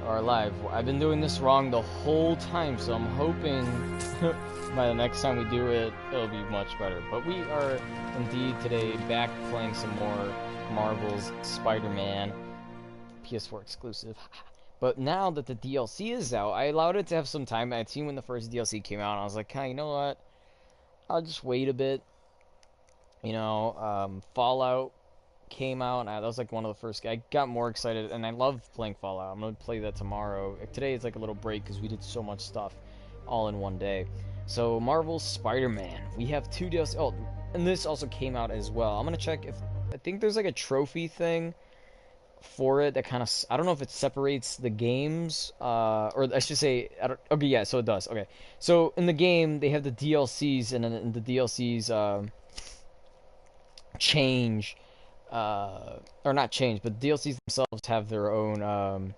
are live. I've been doing this wrong the whole time, so I'm hoping by the next time we do it, it'll be much better. But we are indeed today back playing some more Marvel's Spider-Man, PS4 exclusive. But now that the DLC is out, I allowed it to have some time. I'd seen when the first DLC came out, and I was like, hey, you know what? I'll just wait a bit. Fallout came out, and that was like one of the first. I got more excited, and I love playing Fallout. I'm gonna play that tomorrow. Today is like a little break because we did so much stuff all in one day. So Marvel's Spider-Man, we have 2 DLC. Oh, and this also came out as well. I'm gonna check if I think there's like a trophy thing for it that kind of, I don't know if it separates the games, or I should say, okay, yeah, so it does. Okay, so in the game they have the DLCs, and then the DLCs change. Or not change, but DLCs themselves have their own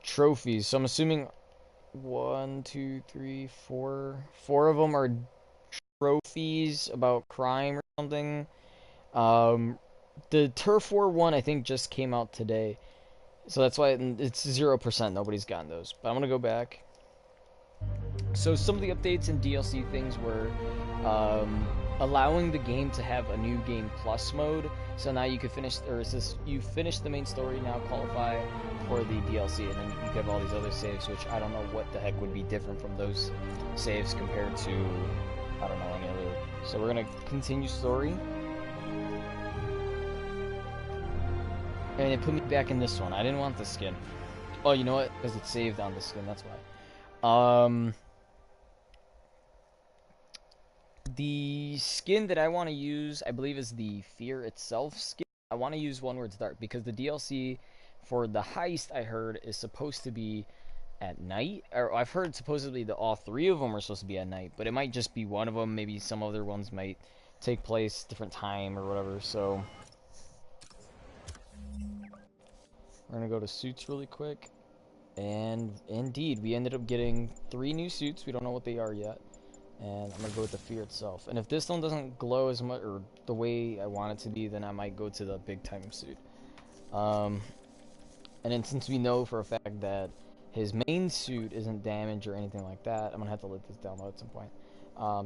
trophies. So I'm assuming 1, 2, 3, 4 of them are trophies about crime or something. The Turf War one I think just came out today, so that's why it's 0%. Nobody's gotten those. But I'm gonna go back. So some of the updates and DLC things were allowing the game to have a new game plus mode. So now you could finish, or it says you finish the main story, now qualify for the DLC, and then you have all these other saves, which I don't know what the heck would be different from those saves compared to, I don't know, any other. So we're gonna continue story. And it put me back in this one. I didn't want the skin. Oh, you know what? Because it's saved on the skin, that's why. The skin that I want to use, I believe, is the Fear Itself skin. I want to use one where it's dark, because the DLC for the Heist, I heard, is supposed to be at night. Or I've heard supposedly that all 3 of them are supposed to be at night, but it might just be one of them. Maybe some other ones might take place different time or whatever, so we're gonna go to suits really quick. And indeed, we ended up getting 3 new suits. We don't know what they are yet. And I'm gonna go with the Fear Itself. And if this one doesn't glow as much, or the way I want it to be, then I might go to the big time suit. And then since we know for a fact that his main suit isn't damaged or anything like that, I'm gonna have to let this download at some point.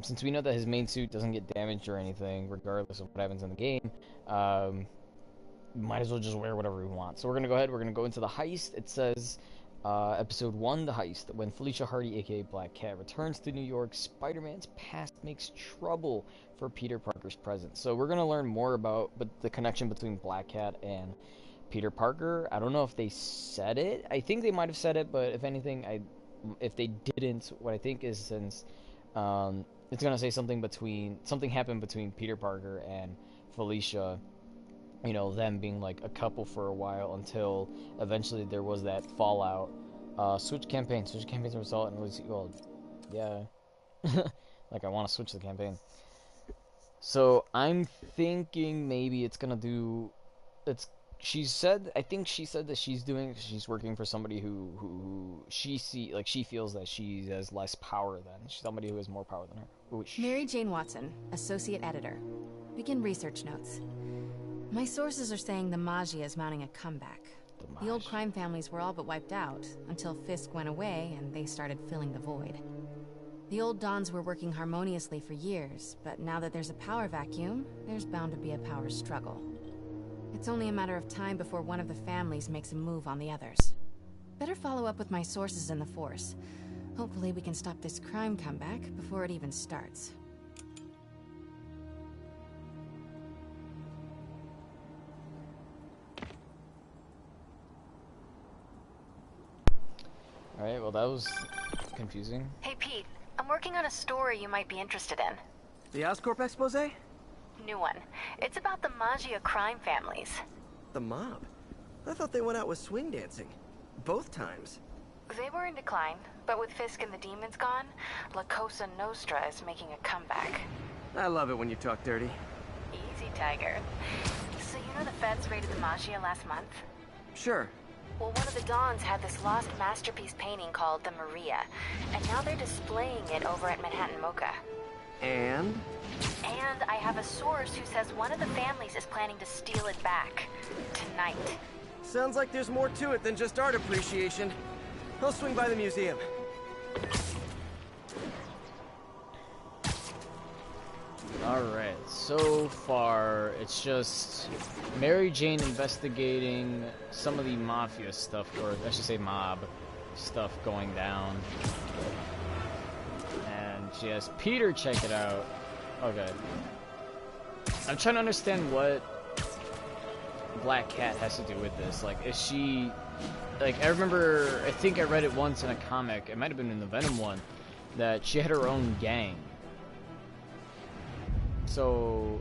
Since we know that his main suit doesn't get damaged or anything, regardless of what happens in the game, might as well just wear whatever we want. So we're gonna go ahead. We're gonna go into the Heist. It says. Episode 1, The Heist. When Felicia Hardy, aka Black Cat, returns to New York, Spider-Man's past makes trouble for Peter Parker's present. So we're going to learn more about the connection between Black Cat and Peter Parker. I don't know if they said it. I think they might have said it, but if anything, if they didn't, what I think is, since it's going to say something happened between Peter Parker and Felicia, you know, them being like a couple for a while until eventually there was that fallout. Switch campaigns result, and was, well, yeah, like I want to switch the campaign. So I'm thinking maybe it's gonna do. I think she said that she's working for somebody who she feels that she has less power than. She's somebody who has more power than her. Ooh, Mary Jane Watson, associate editor. Begin research notes. My sources are saying the Magia is mounting a comeback. The old crime families were all but wiped out, until Fisk went away and they started filling the void. The old Dons were working harmoniously for years, but now that there's a power vacuum, there's bound to be a power struggle. It's only a matter of time before one of the families makes a move on the others. Better follow up with my sources in the Force. Hopefully we can stop this crime comeback before it even starts. Alright, well that was confusing. Hey Pete, I'm working on a story you might be interested in. The Oscorp expose? New one. It's about the Magia crime families. The mob? I thought they went out with swing dancing. Both times. They were in decline, but with Fisk and the demons gone, La Cosa Nostra is making a comeback. I love it when you talk dirty. Easy, Tiger. So you know the feds raided the Magia last month? Sure. Well, one of the Dons had this lost masterpiece painting called the Maria, and now they're displaying it over at Manhattan Mocha. And? And I have a source who says one of the families is planning to steal it back. Tonight. Sounds like there's more to it than just art appreciation. I'll swing by the museum. Alright, so far it's just Mary Jane investigating some of the mafia stuff, or I should say mob stuff going down. And she has Peter check it out. Okay. I'm trying to understand what Black Cat has to do with this. Like, is she... Like, I remember, I think I read it once in a comic, it might have been in the Venom one, that she had her own gang. So,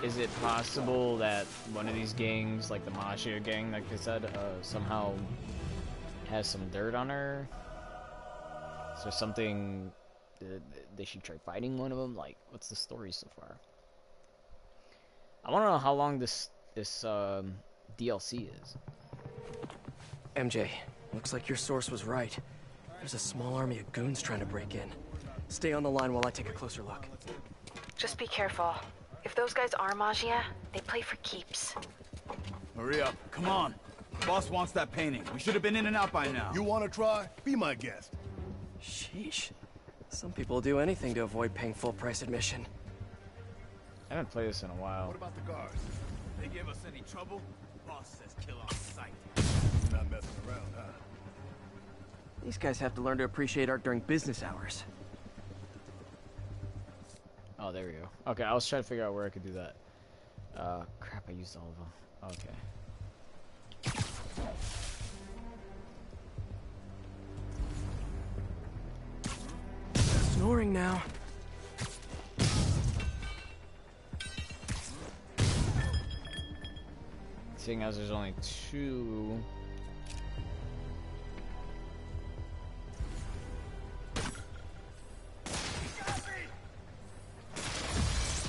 is it possible that one of these gangs, like the Mafia gang, like they said, somehow has some dirt on her? Is there something... Did she try fighting one of them? Like, what's the story so far? I want to know how long this DLC is. MJ, looks like your source was right. There's a small army of goons trying to break in. Stay on the line while I take a closer look. Just be careful. If those guys are Magia, they play for keeps. Hurry up, come on. Boss wants that painting. We should have been in and out by now. You want to try? Be my guest. Sheesh. Some people do anything to avoid paying full price admission. I haven't played this in a while. What about the guards? They give us any trouble? Boss says kill on sight. Not messing around, huh? These guys have to learn to appreciate art during business hours. Oh, there we go. Okay, I was trying to figure out where I could do that. Crap, I used all of them. Okay. Snoring now. Seeing as there's only two...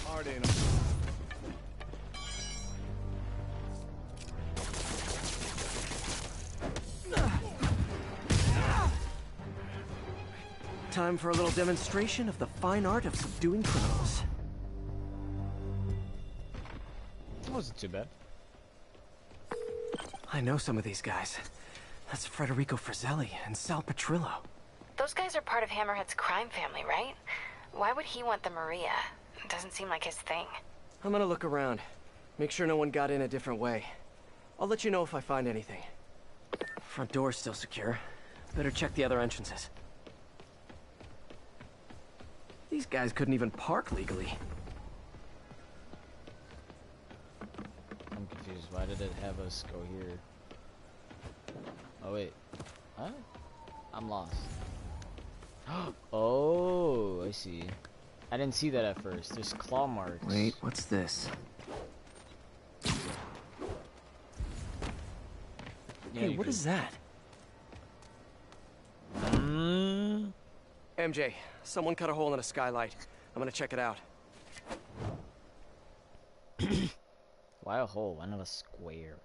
Hard ain't Time for a little demonstration of the fine art of subduing criminals. That wasn't too bad. I know some of these guys. That's Federico Frizzelli and Sal Petrillo. Those guys are part of Hammerhead's crime family, right? Why would he want the Maria? Doesn't seem like his thing. I'm gonna look around. Make sure no one got in a different way. I'll let you know if I find anything. Front door's still secure. Better check the other entrances. These guys couldn't even park legally. I'm confused. Why did it have us go here? Oh, wait. Huh? I'm lost. Oh, I see. I didn't see that at first. There's claw marks. Wait, what's this? Yeah, Hey, what is that? MJ, someone cut a hole in a skylight. I'm gonna check it out. Why a hole? Why not a square?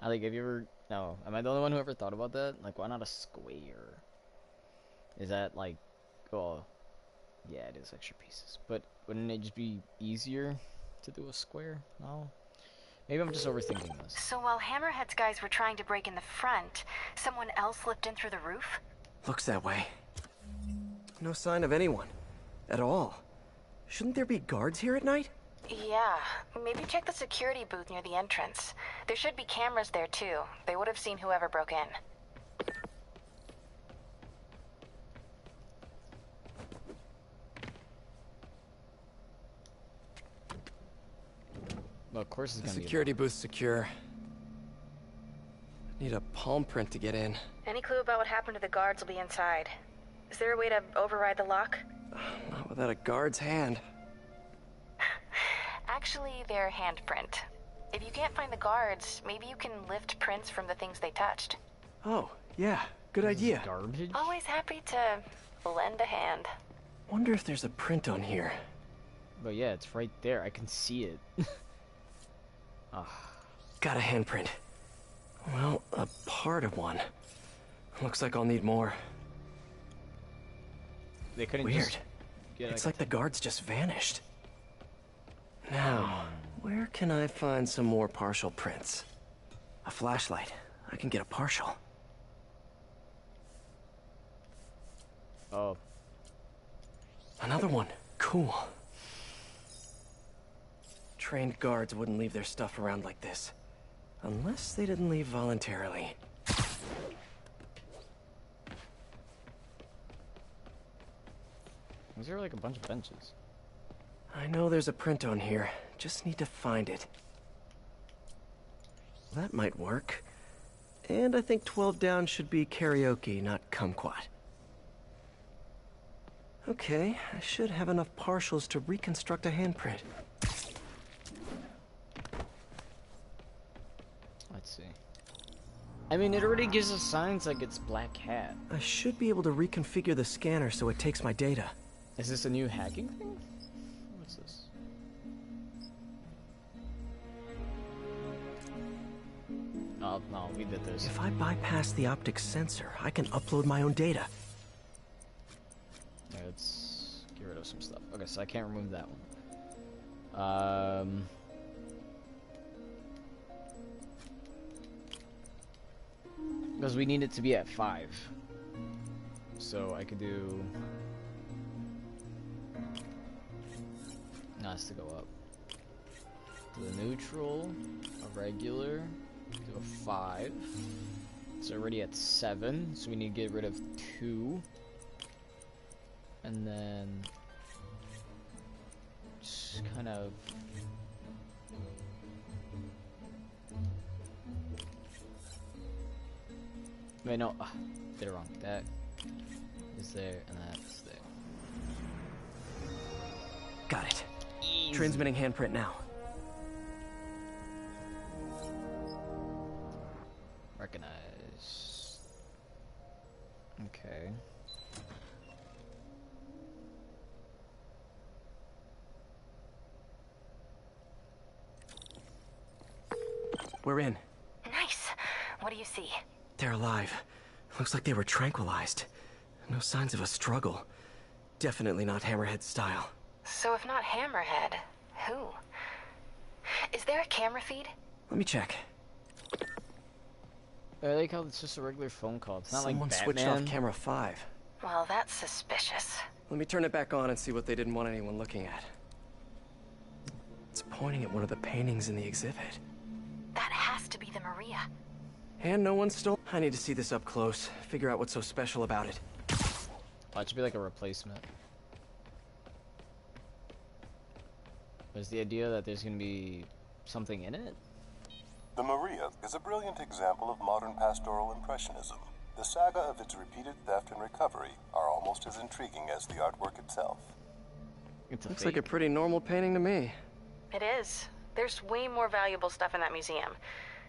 Like, have you ever... No. Am I the only one who ever thought about that? Like, why not a square? Is that, like... Oh... Yeah, it is extra pieces. But wouldn't it just be easier to do a square? No? Maybe I'm just overthinking this. So while Hammerhead's guys were trying to break in the front, someone else slipped in through the roof? Looks that way. No sign of anyone. At all. Shouldn't there be guards here at night? Yeah, maybe check the security booth near the entrance. There should be cameras there too. They would have seen whoever broke in. Well, of course it's The gonna security booth's secure. Need a palm print to get in. Any clue about what happened to the guards will be inside. Is there a way to override the lock? Not without a guard's hand. Actually, their handprint. If you can't find the guards, maybe you can lift prints from the things they touched. Oh, yeah, good idea. Garbage? Always happy to lend a hand. Wonder if there's a print on here. But yeah, it's right there. I can see it. Got a handprint. Well, a part of one. Looks like I'll need more. They couldn't Weird. just get, It's like the guards just vanished. Now, where can I find some more partial prints? A flashlight. I can get a partial. Oh. Another one. Cool. Trained guards wouldn't leave their stuff around like this. Unless they didn't leave voluntarily. Is there like a bunch of benches? I know there's a print on here. Just need to find it. That might work. And I think 12 down should be karaoke, not kumquat. Okay, I should have enough partials to reconstruct a handprint. Let's see. I mean, it already gives us signs like it's Black Cat. I should be able to reconfigure the scanner so it takes my data. Is this a new hacking thing? What's this? Oh, no, we did this. If I bypass the optic sensor, I can upload my own data. Yeah, let's get rid of some stuff. Okay, so I can't remove that one. Because we need it to be at 5. So I could do... No, it has to go up. Do a neutral, a regular, do a 5. It's already at 7, so we need to get rid of 2. And then... just kind of... Wait, no, did it wrong. That is there, and that's there. Got it. Easy. Transmitting handprint now. Recognize. Okay. We're in. Nice. What do you see? They're alive. Looks like they were tranquilized. No signs of a struggle. Definitely not Hammerhead style. So if not Hammerhead, who? Is there a camera feed? Let me check. I like how it's just a regular phone call. It's not Someone like Batman. switched off camera 5. Well, that's suspicious. Let me turn it back on and see what they didn't want anyone looking at. It's pointing at one of the paintings in the exhibit. That has to be the Maria. And no one stole. I need to see this up close. Figure out what's so special about it. Oh, it should be like a replacement. There's the idea that there's gonna be something in it? The Maria is a brilliant example of modern pastoral impressionism. The saga of its repeated theft and recovery are almost as intriguing as the artwork itself. It's a Looks fake. like a pretty normal painting to me. It is. There's way more valuable stuff in that museum.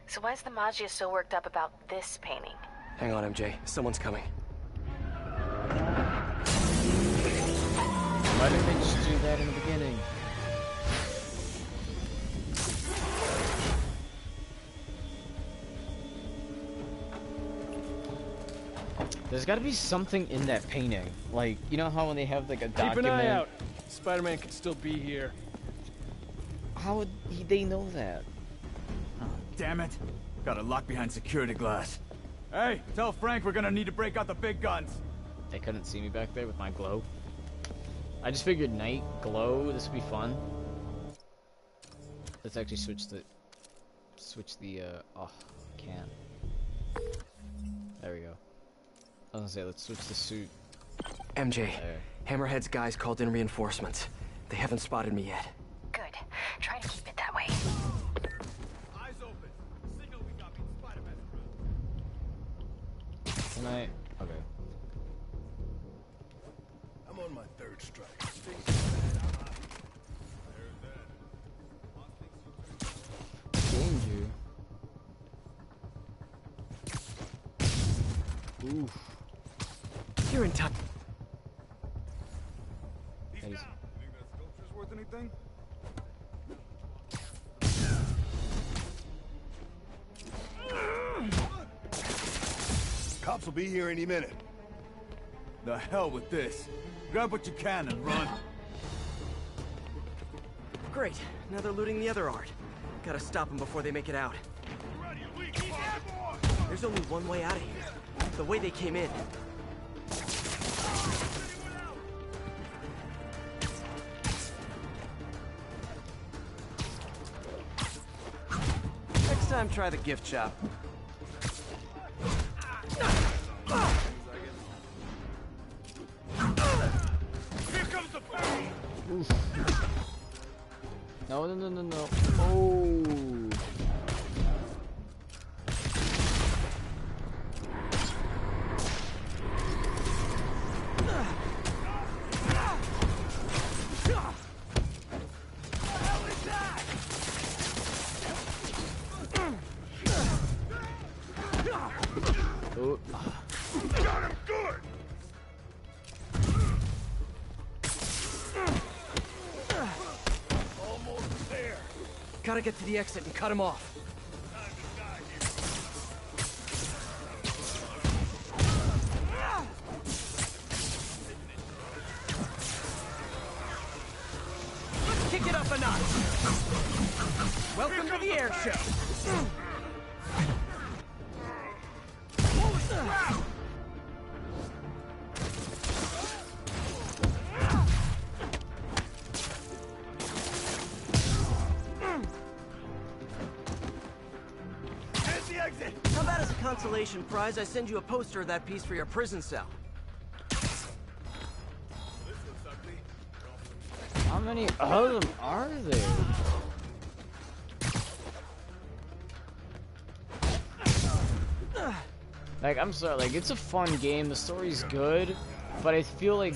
So why is the Maggia so worked up about this painting? Hang on, MJ. Someone's coming. Why didn't they just do that in the beginning? There's gotta be something in that painting. Like, you know how when they have like a document? Keep an eye out. Spider-Man could still be here. How would they know that? Damn it. Got it locked behind security glass. Hey, tell Frank we're gonna need to break out the big guns. They couldn't see me back there with my glow. I just figured night glow, this would be fun. Let's actually switch the oh, can't. There we go. I was gonna say, let's switch the suit. MJ, There. Hammerhead's guys called in reinforcements. They haven't spotted me yet. Good. Try to keep it that way. Eyes open. Signal we got Spider-Man. Can I? Okay. I'm on my 3rd strike. Danger. Oof. You're in time. He's down. Nice. Think that sculpture's worth anything? Cops will be here any minute. The hell with this. Grab what you can and run. Great. Now they're looting the other art. Gotta stop them before they make it out. Ready, we There's only one way out of here. The way they came in. Next time, try the gift shop. Here comes the pain! No, no, no, no, no. Oh. Oh. Got him good! Almost there. Gotta get to the exit and cut him off. Time to die Let's kick it up a notch. Welcome to the air show. Here's the exit! How about as a consolation prize, I send you a poster of that piece for your prison cell? This looks ugly. How many of them are there? Like, I'm sorry, like, it's a fun game, the story's good, but I feel like,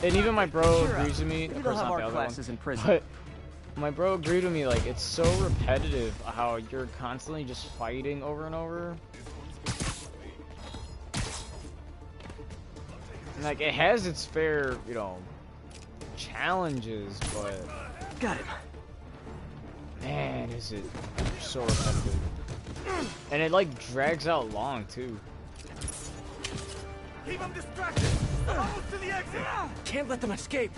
and even my bro agrees with me, of Maybe course they'll have not the art other classes one, in prison. but my bro agreed with me, like, it's so repetitive how you're constantly just fighting over and over. And, like, it has its fair, you know, challenges, but Got him. man, is it so repetitive. And it, like, drags out long, too. Keep him distracted! Almost to the exit! Can't let them escape.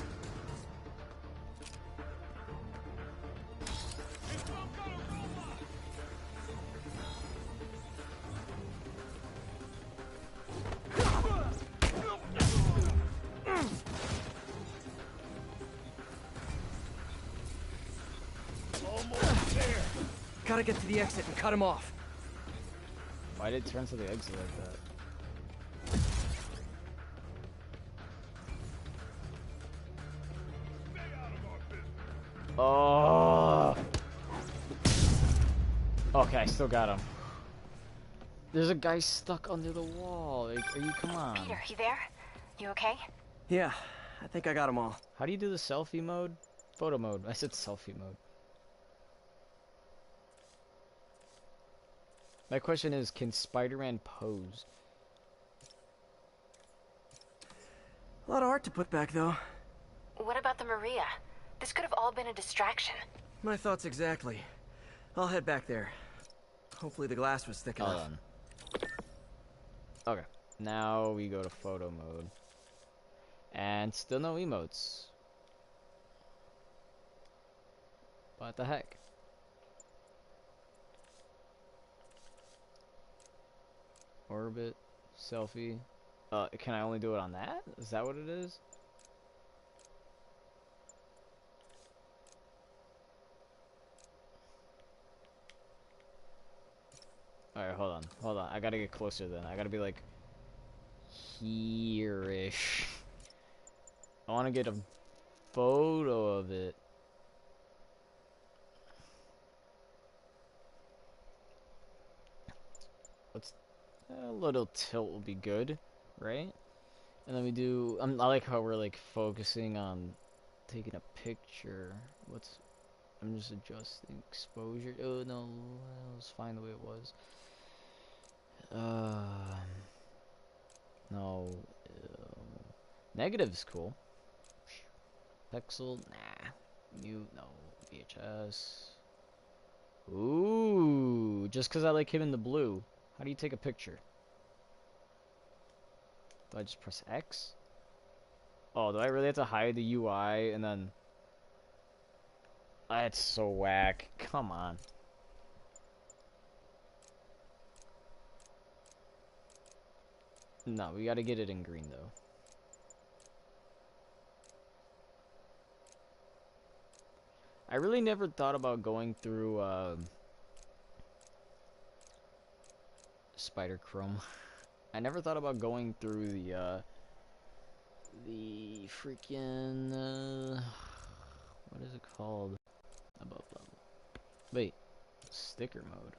Almost there! Gotta get to the exit and cut him off. Why did it turn to the exit like that? Oh. Okay, I still got him. There's a guy stuck under the wall. Like, are you? Come on. Peter, you there? You okay? Yeah, I think I got them all. How do you do the selfie mode? Photo mode. I said selfie mode. My question is, can Spider-Man pose? A lot of art to put back, though. What about the Maria? This could have all been a distraction. My thoughts exactly. I'll head back there. Hopefully the glass was thick enough. Okay, now we go to photo mode. And still no emotes. What the heck? Orbit, selfie. Can I only do it on that? Is that what it is? Alright, hold on. I gotta get closer then. I gotta be like here-ish. I wanna get a photo of it. Let's a little tilt will be good, right? And then we do I like how we're like focusing on taking a picture. I'm just adjusting exposure. Oh no, it was fine the way it was. No. Negative is cool. Pixel, nah. Mute, no. VHS. Ooh, just because I like him in the blue. How do you take a picture? Do I just press X? Oh, do I really have to hide the UI and then... That's so whack. Come on. No, we gotta get it in green, though. I really never thought about going through, Spider Chrome. I never thought about going through the freaking, what is it called? Above level. Wait, sticker mode.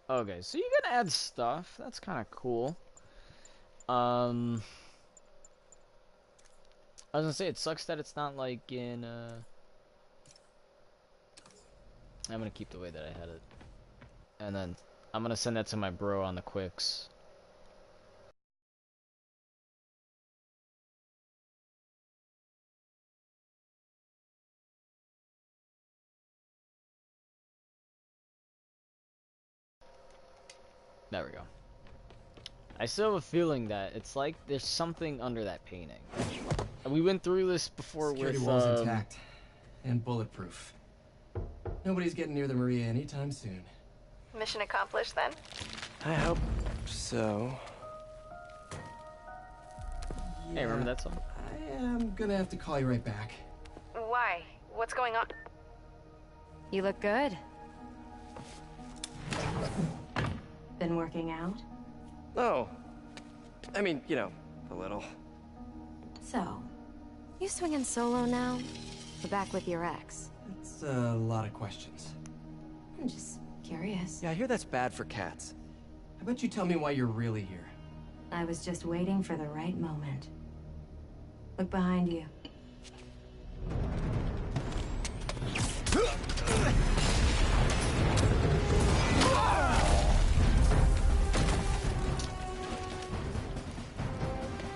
Okay, so you can add stuff. That's kind of cool. I was gonna say, it sucks that it's not like in, I'm gonna keep the way that I had it. And then I'm gonna send that to my bro on the quicks. There we go. I still have a feeling that it's like there's something under that painting. And we went through this before Security with, wall's intact and bulletproof. Nobody's getting near the Maria anytime soon. Mission accomplished then? I hope so. Hey, remember that song? I am gonna have to call you right back. Why? What's going on? You look good. Been working out? Oh. I mean, you know, a little. So, You swinging solo now? Or back with your ex? It's a lot of questions. I'm just curious. Yeah, I hear that's bad for cats. How about you tell me why you're really here? I was just waiting for the right moment. Look behind you.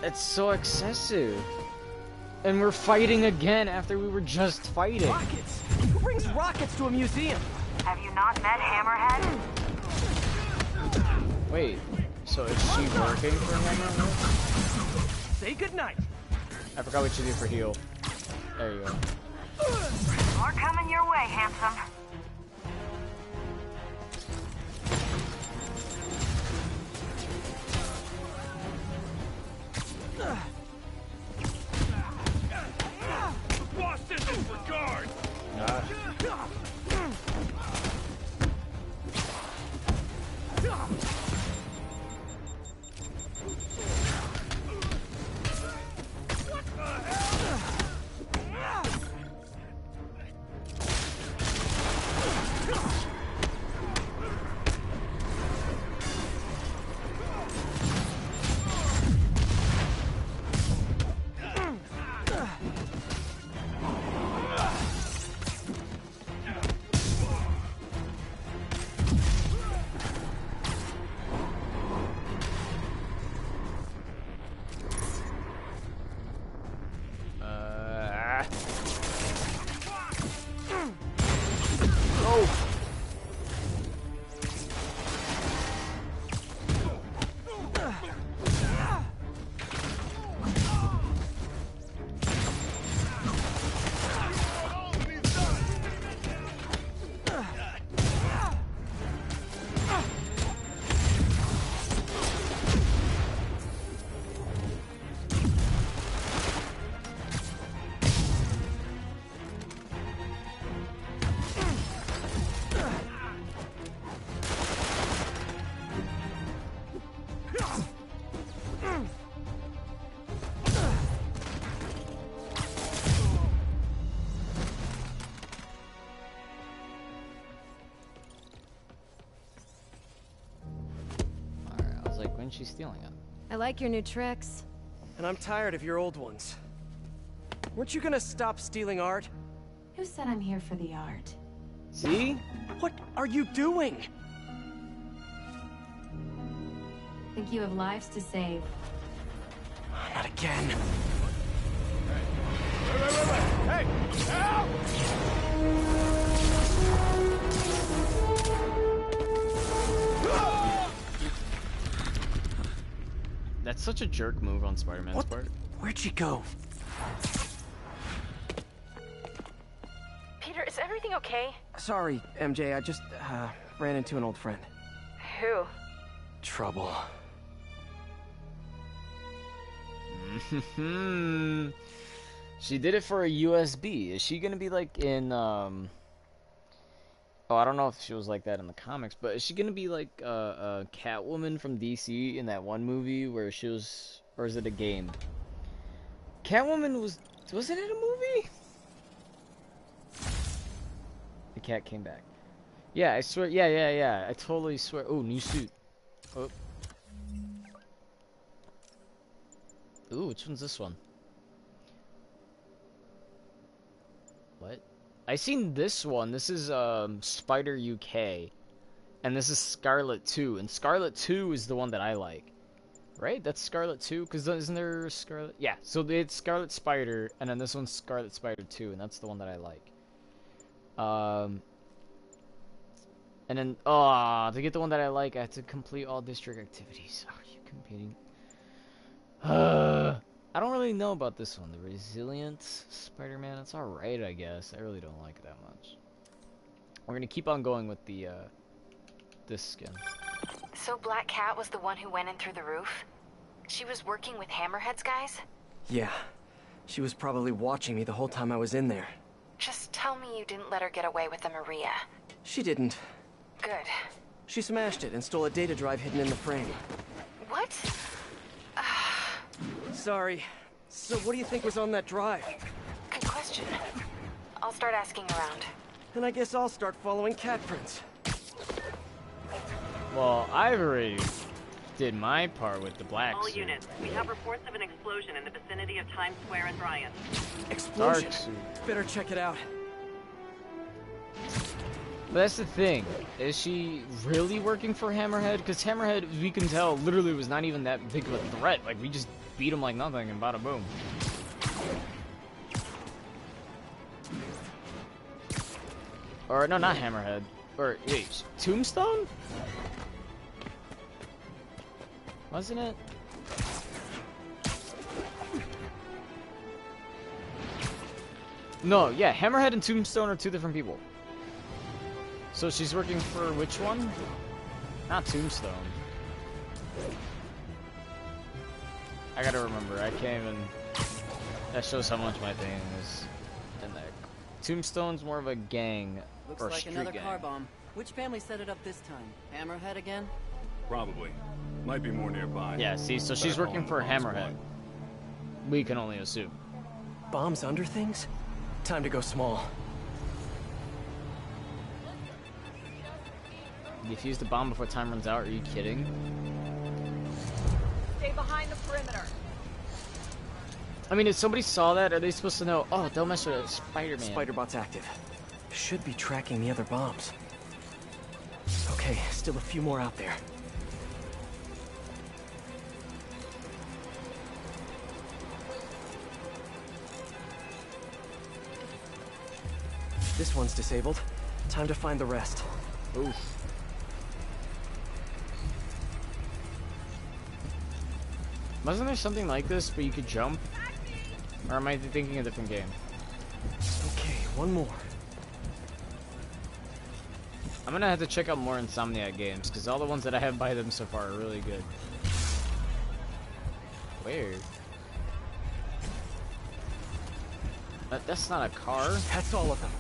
It's so excessive. And we're fighting again after we were just fighting. Rockets! Who brings rockets to a museum? Have you not met Hammerhead? Wait, so is she working for Hammerhead? Say goodnight. I forgot what you do for heal. There you go. More coming your way, handsome. The boss sent us for guard! When's she stealing it? I like your new tricks. And I'm tired of your old ones. Weren't you gonna stop stealing art? Who said I'm here for the art? See? What are you doing? Think you have lives to save. Not again. Hey! Help! That's such a jerk move on Spider-Man's part. Where'd she go? Peter, is everything okay? Sorry, MJ. I just ran into an old friend. Who? Trouble. She did it for a USB. Is she gonna be like in Oh, I don't know if she was like that in the comics, but is she gonna be like a Catwoman from DC in that one movie where she was, or is it a game? Catwoman wasn't it a movie? The cat came back. Yeah, I swear. Yeah. I totally swear. Oh, new suit. Oh. Ooh, which one's this one? What? I seen this one. This is Spider UK, and this is Scarlet 2, and Scarlet 2 is the one that I like. Right? That's Scarlet 2, because isn't there Scarlet? Yeah, so it's Scarlet Spider, and then this one's Scarlet Spider 2, and that's the one that I like. And then, to get the one that I like, I have to complete all district activities. Are you competing? I don't really know about this one. The Resilient Spider-Man, it's alright, I guess. I really don't like it that much. We're gonna keep on going with the, this skin. So Black Cat was the one who went in through the roof? She was working with Hammerhead's guys? Yeah. She was probably watching me the whole time I was in there. Just tell me you didn't let her get away with the Maria. She didn't. Good. She smashed it and stole a data drive hidden in the frame. What? Sorry. So what do you think was on that drive? Good question. I'll start asking around. And I guess I'll start following cat prints. Well, I already did my part with the black All suit. units, we have reports of an explosion in the vicinity of Times Square and Bryant. Explosion? Dark suit. Better check it out. But that's the thing. Is she really working for Hammerhead? Because Hammerhead, we can tell, literally was not even that big of a threat. Like, we just beat him like nothing and bada boom. Or, no, not Hammerhead. Or, wait, Tombstone? Wasn't it? No, yeah, Hammerhead and Tombstone are two different people. So she's working for which one? Not Tombstone. I gotta remember, I can't even... That shows how much my thing is in there. Tombstone's more of a gang, Looks or like street another gang. car bomb. Which family set it up this time? Hammerhead again? Probably. Might be more nearby. Yeah, see, so she's Better working call for in the bomb Hammerhead. squad. We can only assume. Bombs under things? Time to go small. Defuse the bomb before time runs out, are you kidding? Stay behind the perimeter. I mean, if somebody saw that, are they supposed to know, oh, don't mess with Spider-Man? Spider-Bot's active. Should be tracking the other bombs. Okay, still a few more out there. This one's disabled. Time to find the rest. Oof. Wasn't there something like this, but you could jump? Or am I thinking a different game? Okay, one more. I'm gonna have to check out more Insomniac games, because all the ones that I have by them so far are really good. Weird. That's not a car. That's all of them.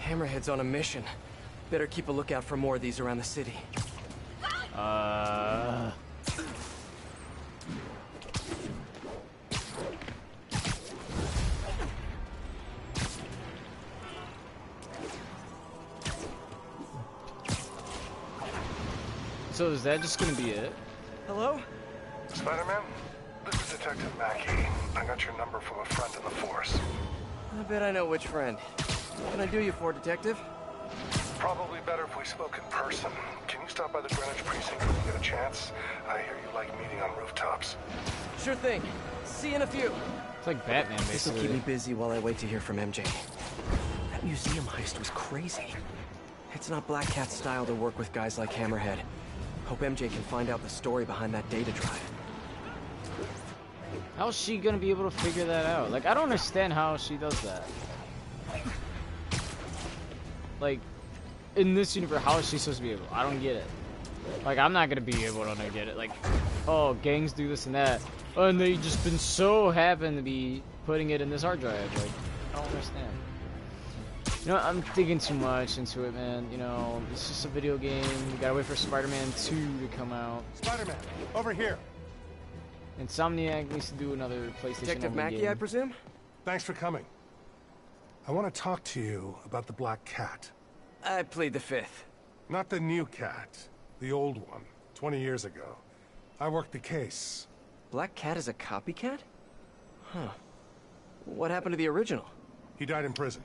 Hammerhead's on a mission. Better keep a lookout for more of these around the city. So is that just gonna be it? Hello? Spider-Man? This is Detective Mackey. I got your number from a friend in the force. I bet I know which friend. What can I do you for, Detective? Probably better if we spoke in person. Can you stop by the Greenwich precinct when you get a chance? I hear you like meeting on rooftops. Sure thing. See you in a few. It's like Batman, This'll basically. keep me busy while I wait to hear from MJ. That museum heist was crazy. It's not Black Cat's style to work with guys like Hammerhead. Hope MJ can find out the story behind that data drive. How's she gonna be able to figure that out? Like, I don't understand how she does that. Like, in this universe, how is she supposed to be able? I don't get it. Like, I'm not gonna be able to get it. Like, oh, gangs do this and that, and they just been so happen to be putting it in this hard drive. Like, I don't understand. You know, I'm thinking too much into it, man. You know, it's just a video game. We gotta wait for Spider-Man 2 to come out. Spider-Man, over here. Insomniac needs to do another PlayStation Detective Mackey, game. I presume? Thanks for coming. I want to talk to you about the Black Cat. I plead the fifth. Not the new cat, the old one, 20 years ago. I worked the case. Black Cat is a copycat? Huh. What happened to the original? He died in prison.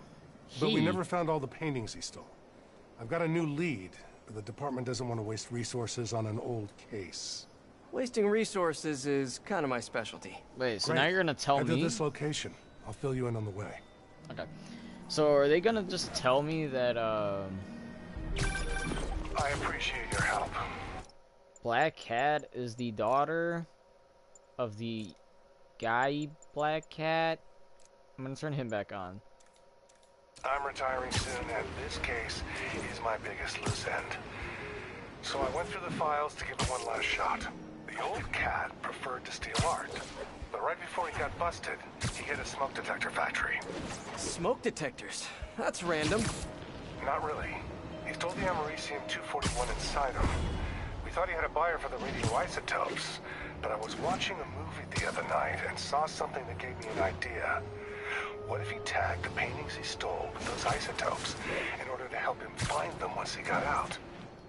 But we never found all the paintings he stole. I've got a new lead, but the department doesn't want to waste resources on an old case. Wasting resources is kind of my specialty. Wait, so now you're gonna tell me? I did this location. I'll fill you in on the way. Okay. So are they gonna just tell me that, I appreciate your help. Black Cat is the daughter of the guy Black Cat? I'm gonna turn him back on. I'm retiring soon, and this case is my biggest loose end. So I went through the files to give it one last shot. The old cat preferred to steal art, but right before he got busted, he hit a smoke detector factory. Smoke detectors? That's random. Not really. He stole the Americium-241 inside him. We thought he had a buyer for the radioisotopes, but I was watching a movie the other night and saw something that gave me an idea. What if he tagged the paintings he stole with those isotopes in order to help him find them once he got out?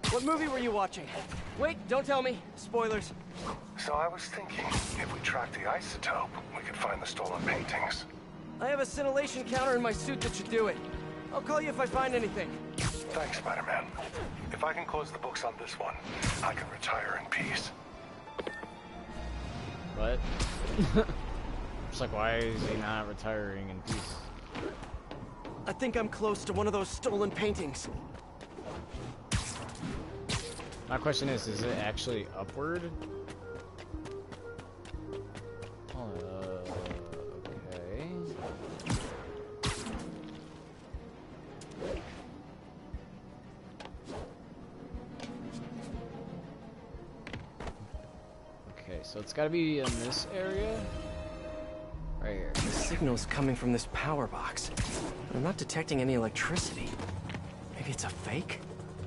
What movie were you watching? Wait, don't tell me. Spoilers. So I was thinking, if we tracked the isotope, we could find the stolen paintings. I have a scintillation counter in my suit that should do it. I'll call you if I find anything. Thanks, Spider-Man. If I can close the books on this one, I can retire in peace. What? It's like, why is he not retiring in peace? I think I'm close to one of those stolen paintings. My question is it actually upward? Okay. Okay, so it's gotta be in this area. Right here. The signal's coming from this power box. But I'm not detecting any electricity. Maybe it's a fake?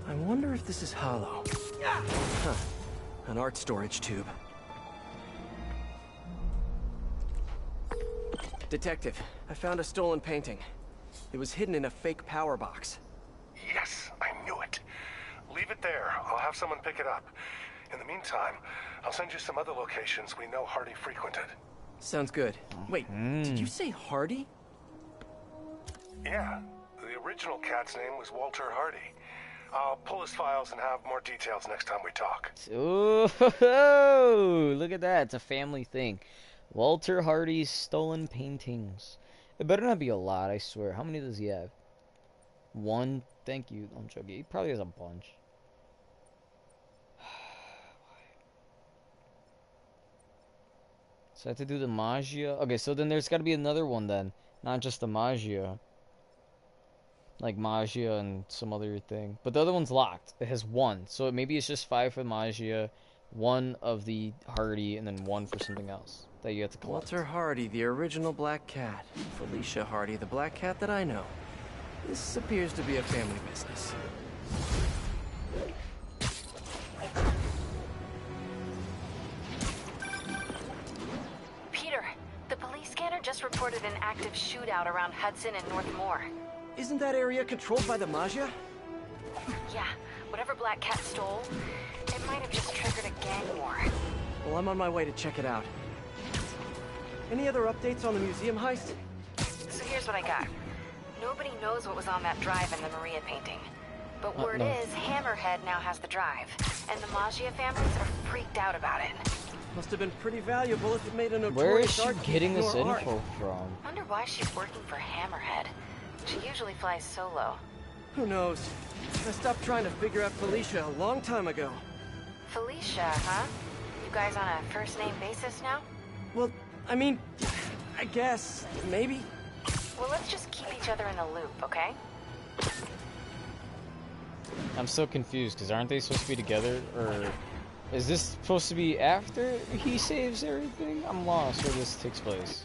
I wonder if this is hollow. Huh. An art storage tube. Detective, I found a stolen painting. It was hidden in a fake power box. Yes, I knew it. Leave it there. I'll have someone pick it up. In the meantime, I'll send you some other locations we know Hardy frequented. Sounds good. Wait, did you say Hardy? Yeah, the original cat's name was Walter Hardy. I'll pull his files and have more details next time we talk. Oh, look at that. It's a family thing. Walter Hardy's stolen paintings. It better not be a lot, I swear. How many does he have? One? Thank you. I'm joking. He probably has a bunch. So I have to do the Magia. Okay, so then there's got to be another one then. Not just the Magia. Like Magia and some other thing. But the other one's locked. It has one. So maybe it's just 5 for Magia, 1 of the Hardy, and then 1 for something else that you have to collect. Walter Hardy, the original Black Cat. Felicia Hardy, the Black Cat that I know. This appears to be a family business. Peter, the police scanner just reported an active shootout around Hudson and North Moore. Isn't that area controlled by the Magia? Yeah, whatever Black Cat stole, it might have just triggered a gang war. Well, I'm on my way to check it out. Any other updates on the museum heist? So here's what I got. Nobody knows what was on that drive in the Maria painting. But word is, Hammerhead now has the drive, and the Magia families are freaked out about it. Must have been pretty valuable if it made a notorious Where is she art getting this ignore info art. from? Wonder why she's working for Hammerhead. She usually flies solo. Who knows? I stopped trying to figure out Felicia a long time ago. Felicia, huh? You guys on a first-name basis now? Well, I mean, I guess, maybe. Well, let's just keep each other in the loop, okay? I'm so confused, because aren't they supposed to be together, or is this supposed to be after he saves everything? I'm lost where this takes place.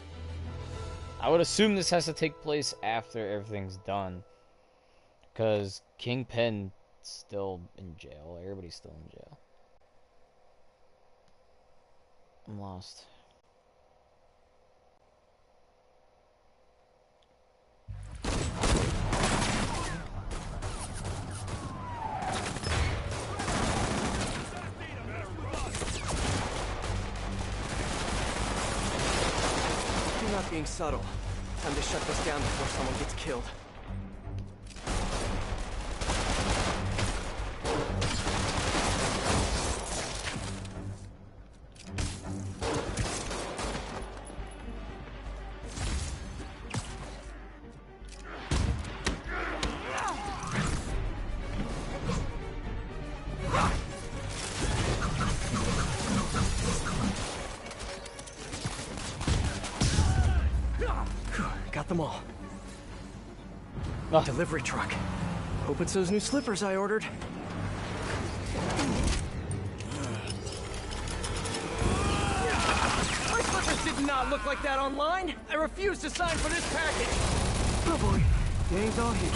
I would assume this has to take place after everything's done, because Kingpin's still in jail. Everybody's still in jail. I'm lost. You're not being subtle. Time to shut this down before someone gets killed. Got them all. Delivery truck. Hope it's those new slippers I ordered. My slippers did not look like that online. I refuse to sign for this package. Oh boy, gang's all here.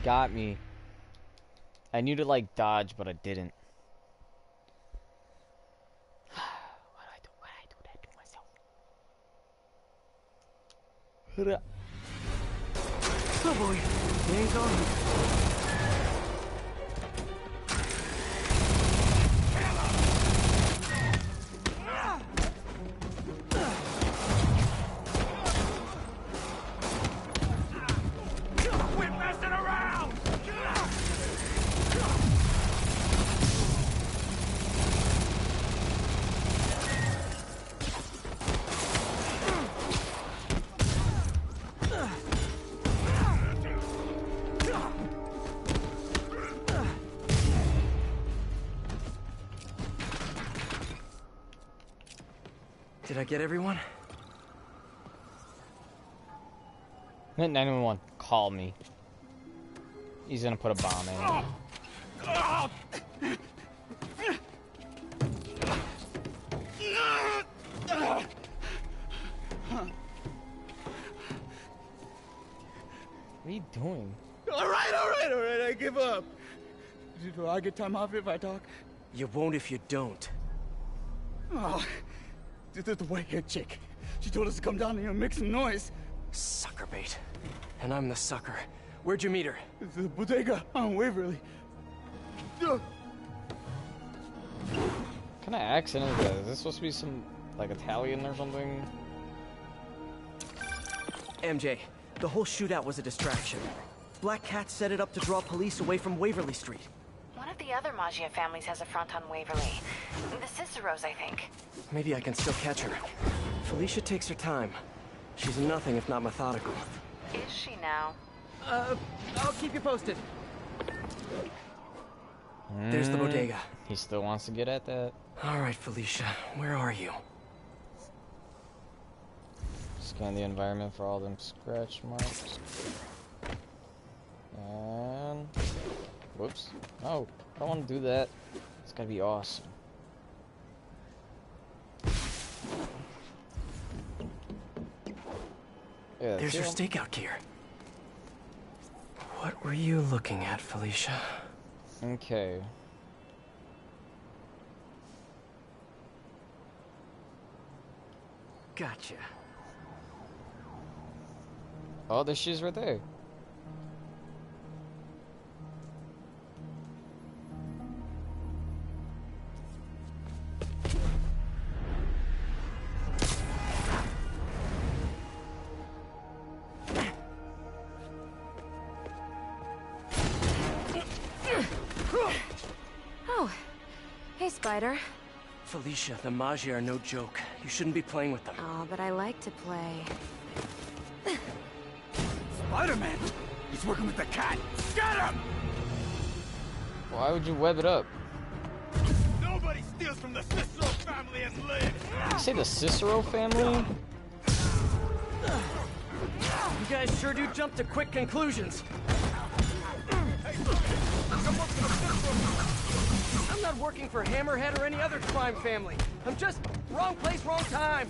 Got me. I knew to like dodge, but I didn't. Why do I do that to myself? Oh boy, gang's all here. Did I get everyone? 911, call me. He's gonna put a bomb in. What are you doing? All right, I give up. Do I get time off if I talk? You won't if you don't. Oh, the white-haired chick. She told us to come down here and make some noise. Sucker bait. And I'm the sucker. Where'd you meet her? The bodega on Waverly. What kind of accent is that? Is this supposed to be some, like, Italian or something? MJ, the whole shootout was a distraction. Black Cat set it up to draw police away from Waverly Street. One of the other Maggia families has a front on Waverly. The Ciceros, I think. Maybe I can still catch her. Felicia takes her time. She's nothing if not methodical. Is she now? I'll keep you posted. There's the bodega. He still wants to get at that. All right, Felicia, where are you? Scan the environment for all them scratch marks. And... whoops. No, I don't want to do that. It's gotta be awesome. Yeah, there's your stakeout gear. What were you looking at, Felicia? Okay. Gotcha. Oh, there she is right there. Oh, hey, Spider. Felicia, the Magi are no joke. You shouldn't be playing with them. Oh, but I like to play. Spider-Man! He's working with the cat! Get him! Why would you web it up? Nobody steals from the Cicero family and lives! You say the Cicero family? You guys sure do jump to quick conclusions. I'm not working for Hammerhead or any other crime family. I'm just wrong place, wrong time.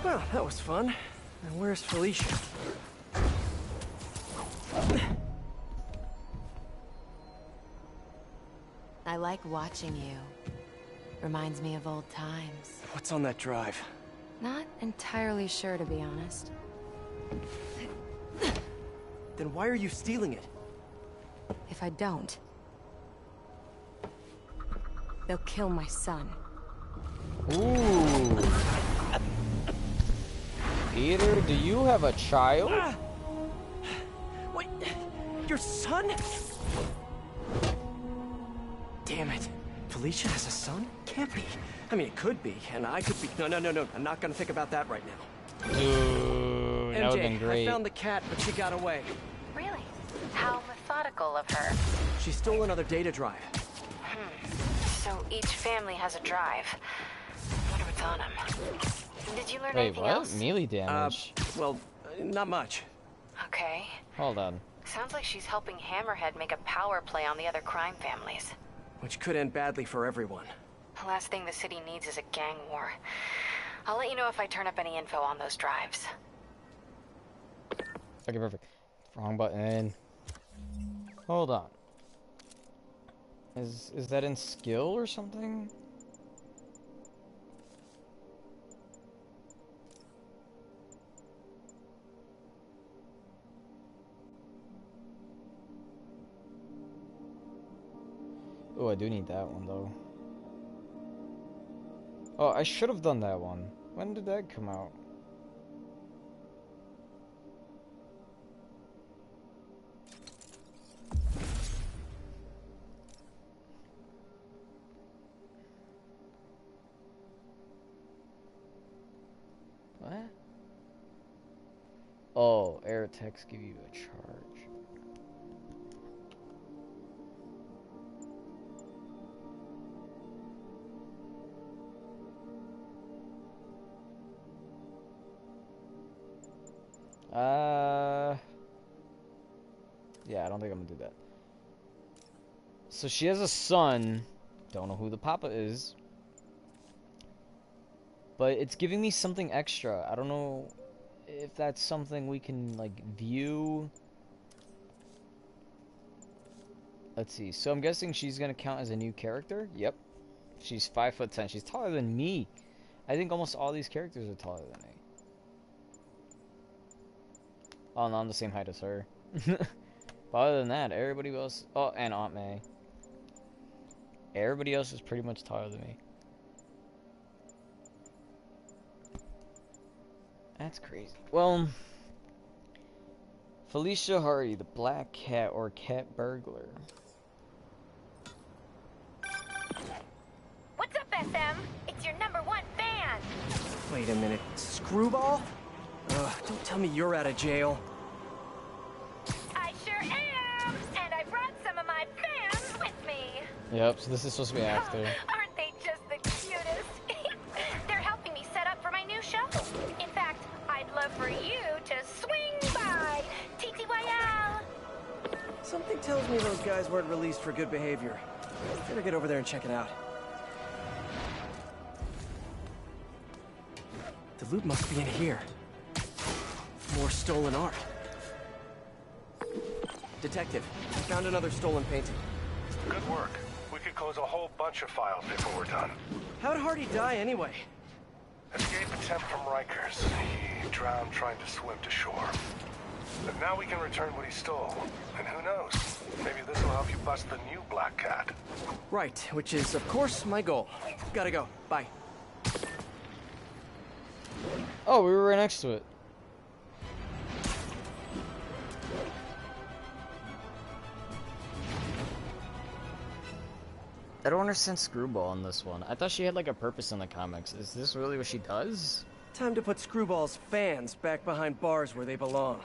Well, that was fun. And where's Felicia? I like watching you. Reminds me of old times. What's on that drive? Not entirely sure, to be honest. Then why are you stealing it? If I don't, they'll kill my son. Ooh. Peter, do you have a child? Wait, your son? Damn it. Felicia has a son? Can't be. I mean, it could be, and I could be. No. I'm not gonna think about that right now. Ooh, that would've been great. I found the cat, but she got away. Really? How methodical of her. She stole another data drive. So each family has a drive. Wonder what's on them. Did you learn Wait, anything what? else? Melee damage? Well, not much. Okay. Hold on. Sounds like she's helping Hammerhead make a power play on the other crime families. Which could end badly for everyone. The last thing the city needs is a gang war. I'll let you know if I turn up any info on those drives. Okay, perfect. Wrong button. Hold on. Is that in skill or something? Oh, I do need that one though. Oh, I should have done that one. When did that come out? What? Oh, air attacks give you a charge. Yeah, I don't think I'm gonna do that. So she has a son. Don't know who the papa is. But it's giving me something extra. I don't know if that's something we can, like, view. Let's see. So I'm guessing she's gonna count as a new character? Yep. She's 5'10". She's taller than me. I think almost all these characters are taller than me. Oh, no, I'm the same height as her. But other than that, everybody else... Oh, and Aunt May. Everybody else is pretty much taller than me. That's crazy. Well, Felicia Hardy, the Black Cat or Cat Burglar. What's up, SM? It's your #1 fan. Wait a minute. Screwball? Don't tell me you're out of jail. I sure am, and I brought some of my fans with me. Yep, so this is supposed to be after. Aren't they just the cutest? They're helping me set up for my new show. In fact, I'd love for you to swing by. TTYL. Something tells me those guys weren't released for good behavior. Better get over there and check it out. The loot must be in here. More stolen art. Detective, I found another stolen painting. Good work. We could close a whole bunch of files before we're done. How'd Hardy die anyway? Escape attempt from Rikers. He drowned trying to swim to shore. But now we can return what he stole. And who knows? Maybe this will help you bust the new Black Cat. Right, which is, of course, my goal. Gotta go. Bye. Oh, we were right next to it. I don't understand Screwball in this one. I thought she had like a purpose in the comics. Is this really what she does? Time to put Screwball's fans back behind bars where they belong.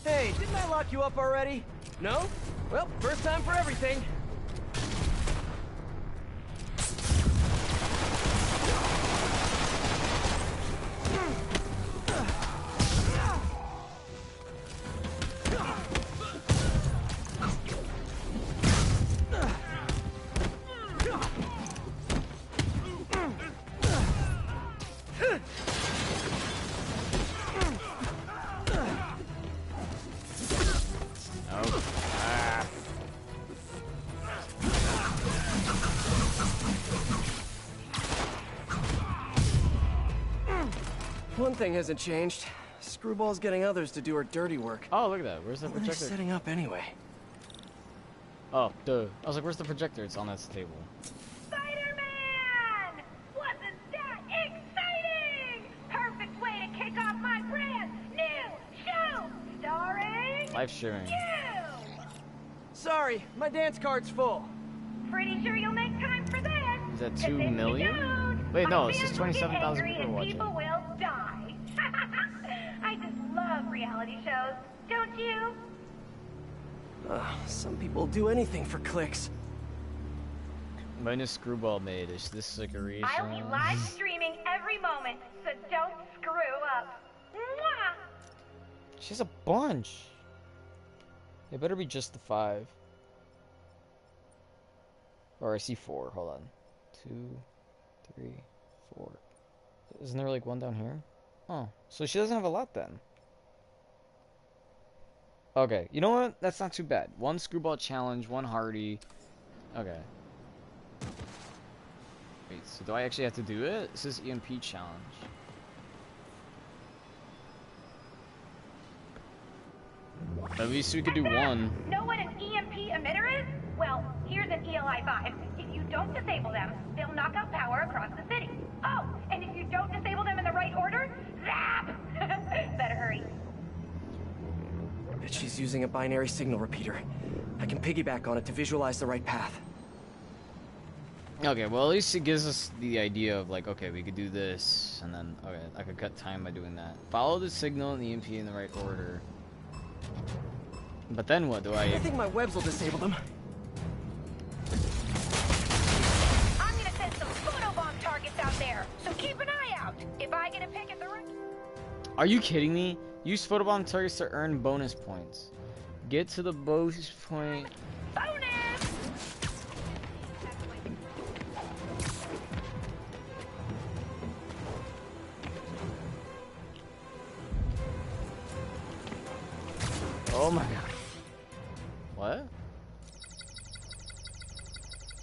Hey, didn't I lock you up already? No? Well, first time for everything. One thing hasn't changed. Screwball's getting others to do her dirty work. Oh, look at that. Where's the projector? What are they setting up anyway? Oh, duh. I was like, where's the projector? It's on that table. Spider-Man! Wasn't that exciting? Perfect way to kick off my brand new show, starring Live streaming. you! Sorry, my dance card's full. Pretty sure you'll make time for that. Is that 2 'cause if you million? don't, Wait, no, my it's just fans will get 27,000 angry people and watching. people will die. I just love reality shows, don't you? Some people do anything for clicks. Minus Screwball made. Is this like a reason? I'll be live streaming every moment, so don't screw up. Mwah! She has a bunch. It better be just the 5. Or I see 4. Hold on. 2, 3, 4. Isn't there like one down here? Oh, so she doesn't have a lot then. Okay, you know what? That's not too bad. 1 Screwball challenge, 1 Hardy. Okay. Wait, so do I actually have to do it? This is EMP challenge. At least we could do 1. Know what an EMP emitter is? Well, here's an ELI-5. If you don't disable them, they'll knock out power across the city. Oh, and if you don't disable them in the right order, zap! Better hurry. Bet she's using a binary signal repeater. I can piggyback on it to visualize the right path. Okay, well at least it gives us the idea of like, okay, we could do this, and then, okay, I could cut time by doing that. Follow the signal and the EMP in the right order. But then what do I think my webs will disable them. I'm gonna send some photobomb targets out there, so keep an eye out. If I get a pick at the right... Are you kidding me? Use photobomb targets to earn bonus points. Get to the bonus point. Bonus! Oh my god. What?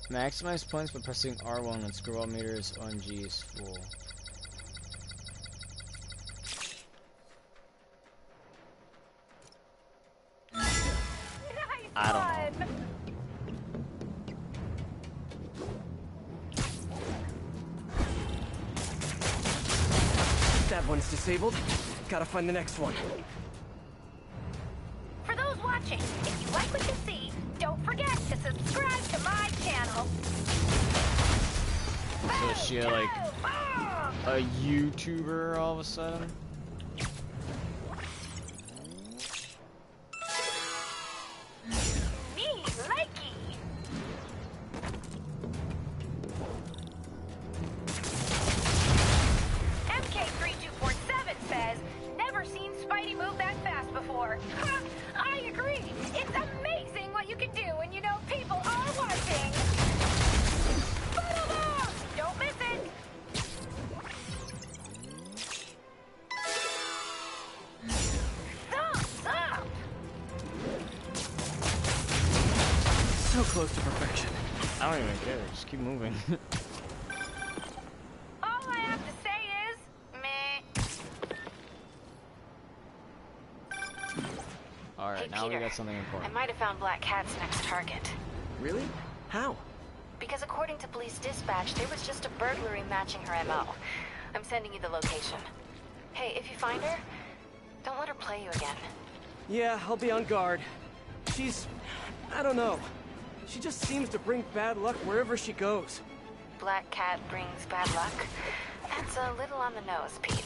Maximize points by pressing R1 when Screwball meter's ONG is full. I don't know. one's disabled. Gotta find the next one. For those watching, if you like what you see, don't forget to subscribe to my channel. So is she like a YouTuber all of a sudden? Me likey. MK3247 says, never seen Spidey move that fast before. Ha! I agree. It's amazing what you can do when you know people are watching. Don't miss it. Thumbs up. So close to perfection. I don't even care. Just keep moving. All I have to say is, meh. Alright, Hey, now Peter, we got something I important. might have found Black Cat's next target. Really? How? Because according to police dispatch, there was just a burglary matching her MO. I'm sending you the location. Hey, if you find her, don't let her play you again. Yeah, I'll be on guard. I don't know. She just seems to bring bad luck wherever she goes. Black Cat brings bad luck? That's a little on the nose, Pete.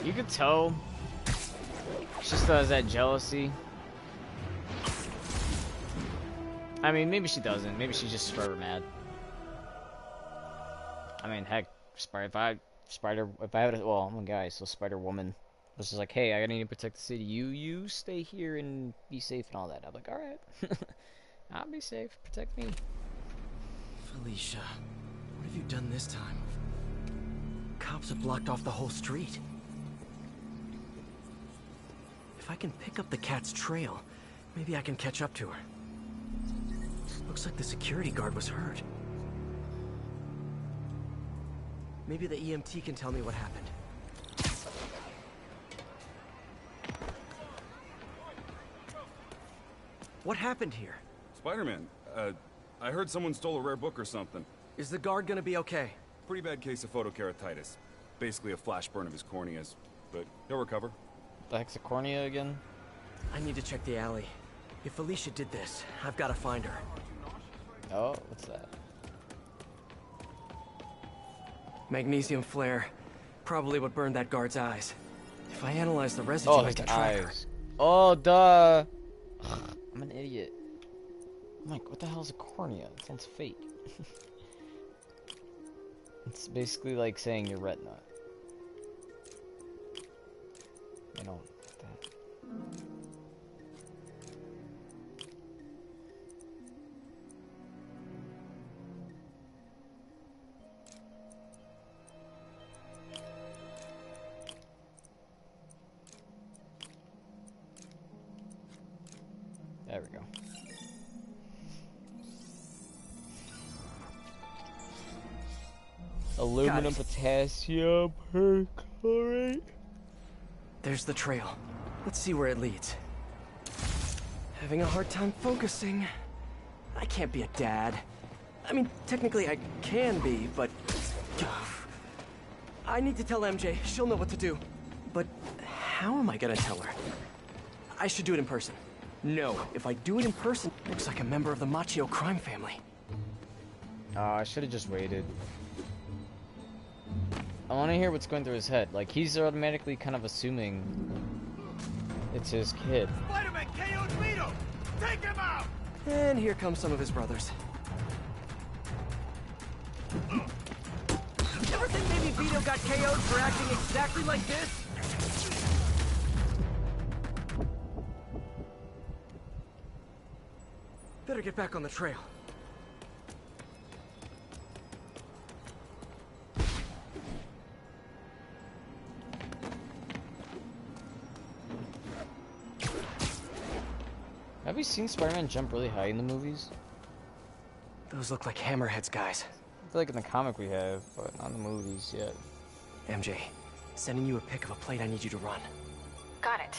You could tell she still has that jealousy. I mean, maybe she doesn't. Maybe she's just forever mad. I mean, heck, if I had a, well, I'm a guy, so Spider-Woman was just like, hey, I need to protect the city. You stay here and be safe and all that. I'm like, all right, I'll be safe. Protect me. Felicia, what have you done this time? Cops have blocked off the whole street. If I can pick up the cat's trail, maybe I can catch up to her. Looks like the security guard was hurt. Maybe the EMT can tell me what happened. What happened here? Spider-Man, I heard someone stole a rare book or something. Is the guard gonna be okay? Pretty bad case of photokeratitis. Basically a flash burn of his corneas, but he'll recover. The heck's a cornea again? I need to check the alley. If Felicia did this, I've got to find her. Oh, what's that? Magnesium flare. Probably what burned that guard's eyes. If I analyze the residue, I his can track her. eyes. Oh, duh. I'm an idiot. I'm like, what the hell is a cornea? It sounds fake. It's basically like saying your retina. I don't get that. There we go. Aluminum, potassium, perchlorate. There's the trail. Let's see where it leads. Having a hard time focusing. I can't be a dad. I mean, technically I can be, but... I need to tell MJ. She'll know what to do. But how am I gonna tell her? I should do it in person. No, if I do it in person, looks like a member of the Machio crime family. I should have just waited. I want to hear what's going through his head. Like, he's automatically kind of assuming it's his kid. Spider-Man KO'd Vito! Take him out! And here come some of his brothers. Ever think maybe Vito got KO'd for acting exactly like this? Better get back on the trail. Have you seen Spider-Man jump really high in the movies? Those look like Hammerhead's guys. I feel like in the comic we have, but not in the movies yet. MJ, sending you a pic of a plate I need you to run. Got it.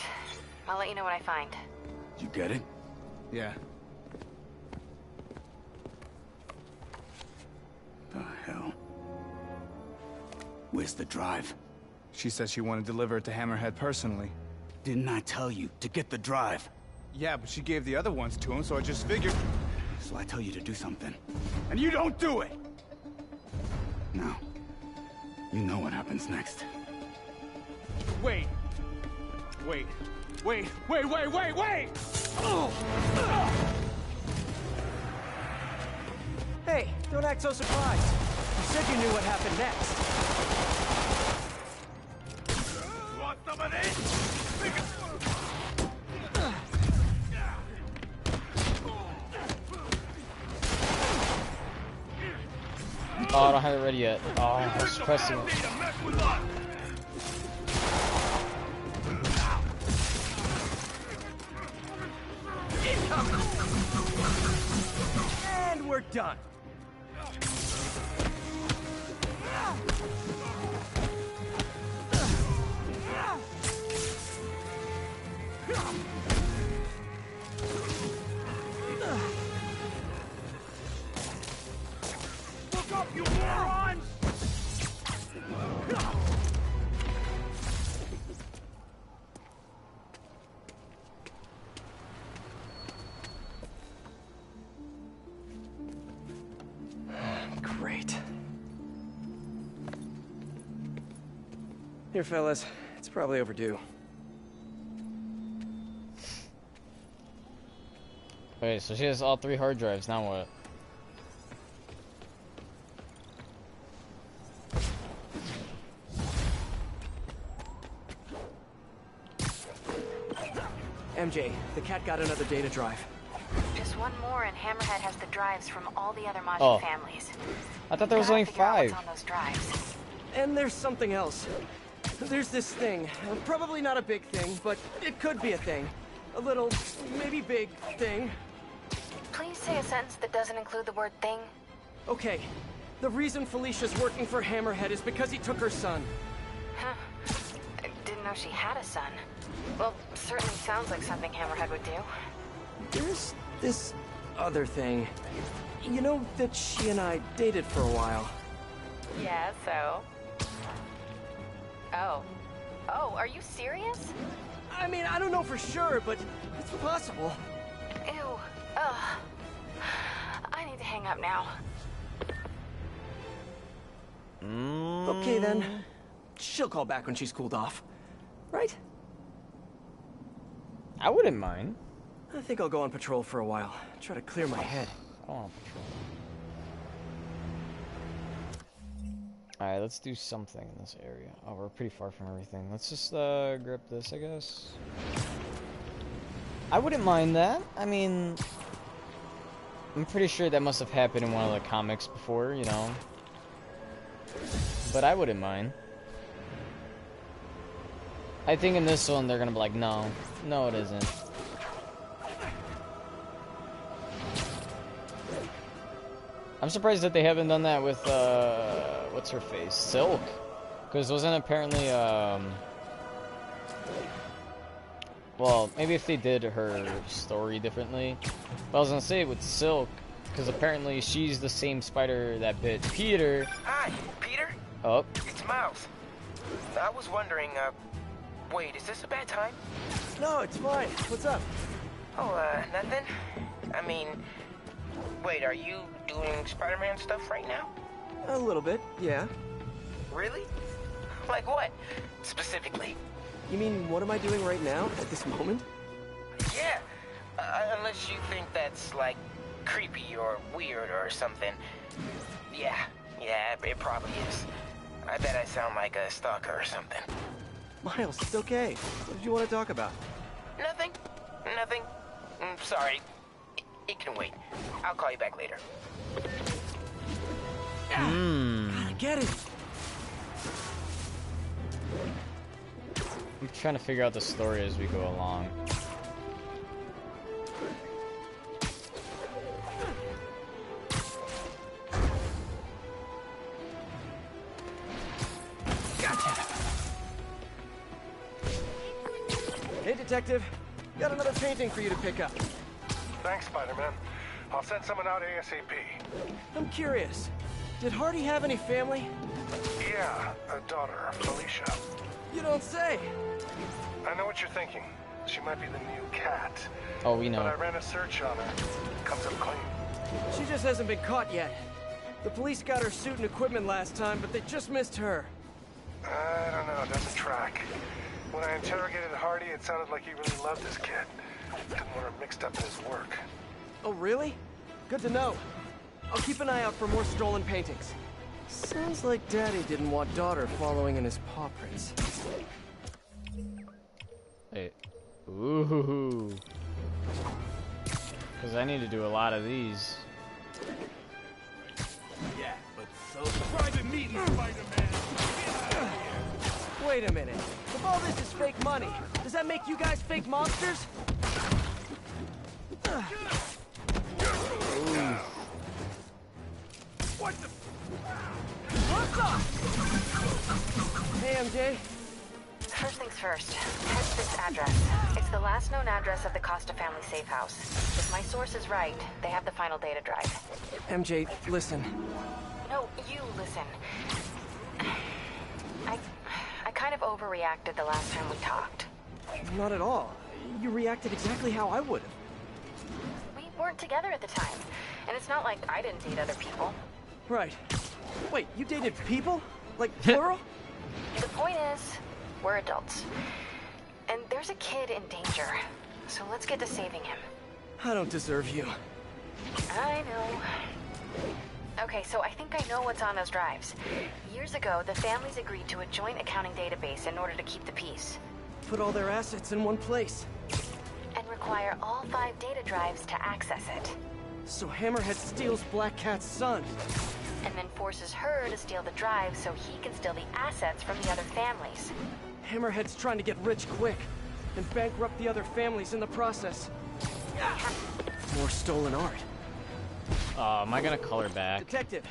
I'll let you know what I find. Did you get it? Yeah. The hell? Where's the drive? She said she wanted to deliver it to Hammerhead personally. Didn't I tell you to get the drive? Yeah, but she gave the other ones to him, so I just figured... So I tell you to do something. And you don't do it! No. You know what happens next. Wait! Wait! Wait! Wait! Wait! Wait! Wait! Hey, don't act so surprised. You said you knew what happened next. You want some of this? Oh, I don't have it ready yet. Oh, I was pressing it. And we're done. Look up, you morons! Great. Here, fellas. It's probably overdue. Okay, so she has all 3 hard drives. Now what? MJ, the cat got another data drive. Just one more, and Hammerhead has the drives from all the other Maji Oh. families. I thought there was only 5. What's on those drives? And there's something else. There's this thing. Probably not a big thing, but it could be a thing. A little, maybe big thing. Please say a sentence that doesn't include the word thing. Okay. The reason Felicia's working for Hammerhead is because he took her son. Huh. I didn't know she had a son. Well, certainly sounds like something Hammerhead would do. There's this other thing. You know that she and I dated for a while. Yeah, so? Oh. Oh, are you serious? I mean, I don't know for sure, but it's possible. Ew. Ugh. I need to hang up now. Okay, then. She'll call back when she's cooled off. Right? I wouldn't mind. I think I'll go on patrol for a while. Try to clear my head. I don't want to patrol. Alright, let's do something in this area. Oh, we're pretty far from everything. Let's just grab this, I guess. I wouldn't mind that. I mean, I'm pretty sure that must have happened in one of the comics before, you know. But I wouldn't mind. I think in this one they're gonna be like, no. No, it isn't. I'm surprised that they haven't done that with, what's her face? Silk. Because wasn't apparently, well, maybe if they did her story differently. But I was gonna say with Silk, because apparently she's the same spider that bit Peter. Hi, Peter? Oh. It's Miles. I was wondering, wait, is this a bad time? No, it's fine. What's up? Oh, nothing? I mean, wait, are you doing Spider-Man stuff right now? A little bit, yeah. Really? Like what, specifically? You mean, what am I doing right now, at this moment? Yeah, unless you think that's, like, creepy or weird or something. Yeah, it probably is. I bet I sound like a stalker or something. Miles, it's okay. What did you want to talk about? Nothing. Sorry. It can wait. I'll call you back later. Gotta get it. I'm trying to figure out the story as we go along. Gotcha. Hey, Detective. Got another painting for you to pick up. Thanks, Spider-Man. I'll send someone out ASAP. I'm curious. Did Hardy have any family? Yeah, a daughter, Felicia. You don't say. I know what you're thinking. She might be the new cat. Oh, we know. But I ran a search on her. Comes up clean. She just hasn't been caught yet. The police got her suit and equipment last time, but they just missed her. I don't know, it doesn't track. When I interrogated Hardy, it sounded like he really loved his kid. Didn't want her mixed up in his work. Oh, really? Good to know. I'll keep an eye out for more stolen paintings. Sounds like Daddy didn't want daughter following in his paw prints. Wait. Ooh. Because I need to do a lot of these. Yeah, but so private meeting, Spider-Man. Wait a minute. If all this is fake money, does that make you guys fake monsters? What the? What's up? Hey, MJ. First things first, head to this address. It's the last known address of the Costa family safe house. If my source is right, they have the final data drive. MJ, listen. No, you listen. I kind of overreacted the last time we talked. Not at all. You reacted exactly how I would have. We weren't together at the time, and it's not like I didn't date other people. Right. Wait, you dated people? Like, plural? The point is, we're adults. And there's a kid in danger, so let's get to saving him. I don't deserve you. I know. Okay, so I think I know what's on those drives. Years ago, the families agreed to a joint accounting database in order to keep the peace. Put all their assets in one place. And require all 5 data drives to access it. So Hammerhead steals Black Cat's son. And then forces her to steal the drive so he can steal the assets from the other families. Hammerhead's trying to get rich quick, and bankrupt the other families in the process. More stolen art. Am I gonna color back? Detective,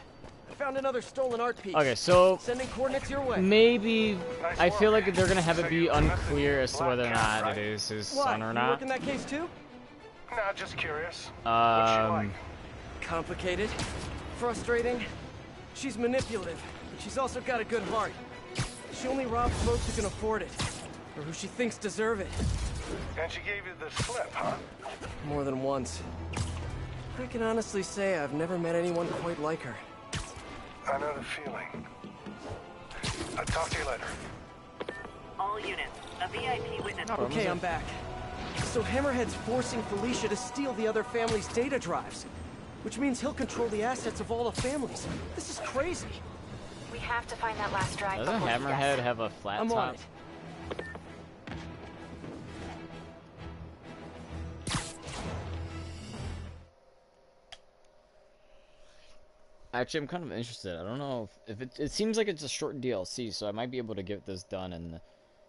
I found another stolen art piece. Okay, so sending coordinates your way. Maybe I feel like they're gonna have it be unclear as to whether or not it is his son or You not. work in that case too? Nah, just curious. What's she like? Complicated, frustrating. She's manipulative, but she's also got a good heart. She only robs folks who can afford it, or who she thinks deserve it. And she gave you the slip, huh? More than once. I can honestly say I've never met anyone quite like her. I know the feeling. I'll talk to you later. All units, a VIP witness. Okay, I'm back. So Hammerhead's forcing Felicia to steal the other family's data drives, which means he'll control the assets of all the families. This is crazy. We have to find that last drive. Doesn't Hammerhead have a flat I'm top? on it. Actually, I'm kind of interested. I don't know if it seems like it's a short DLC, so I might be able to get this done in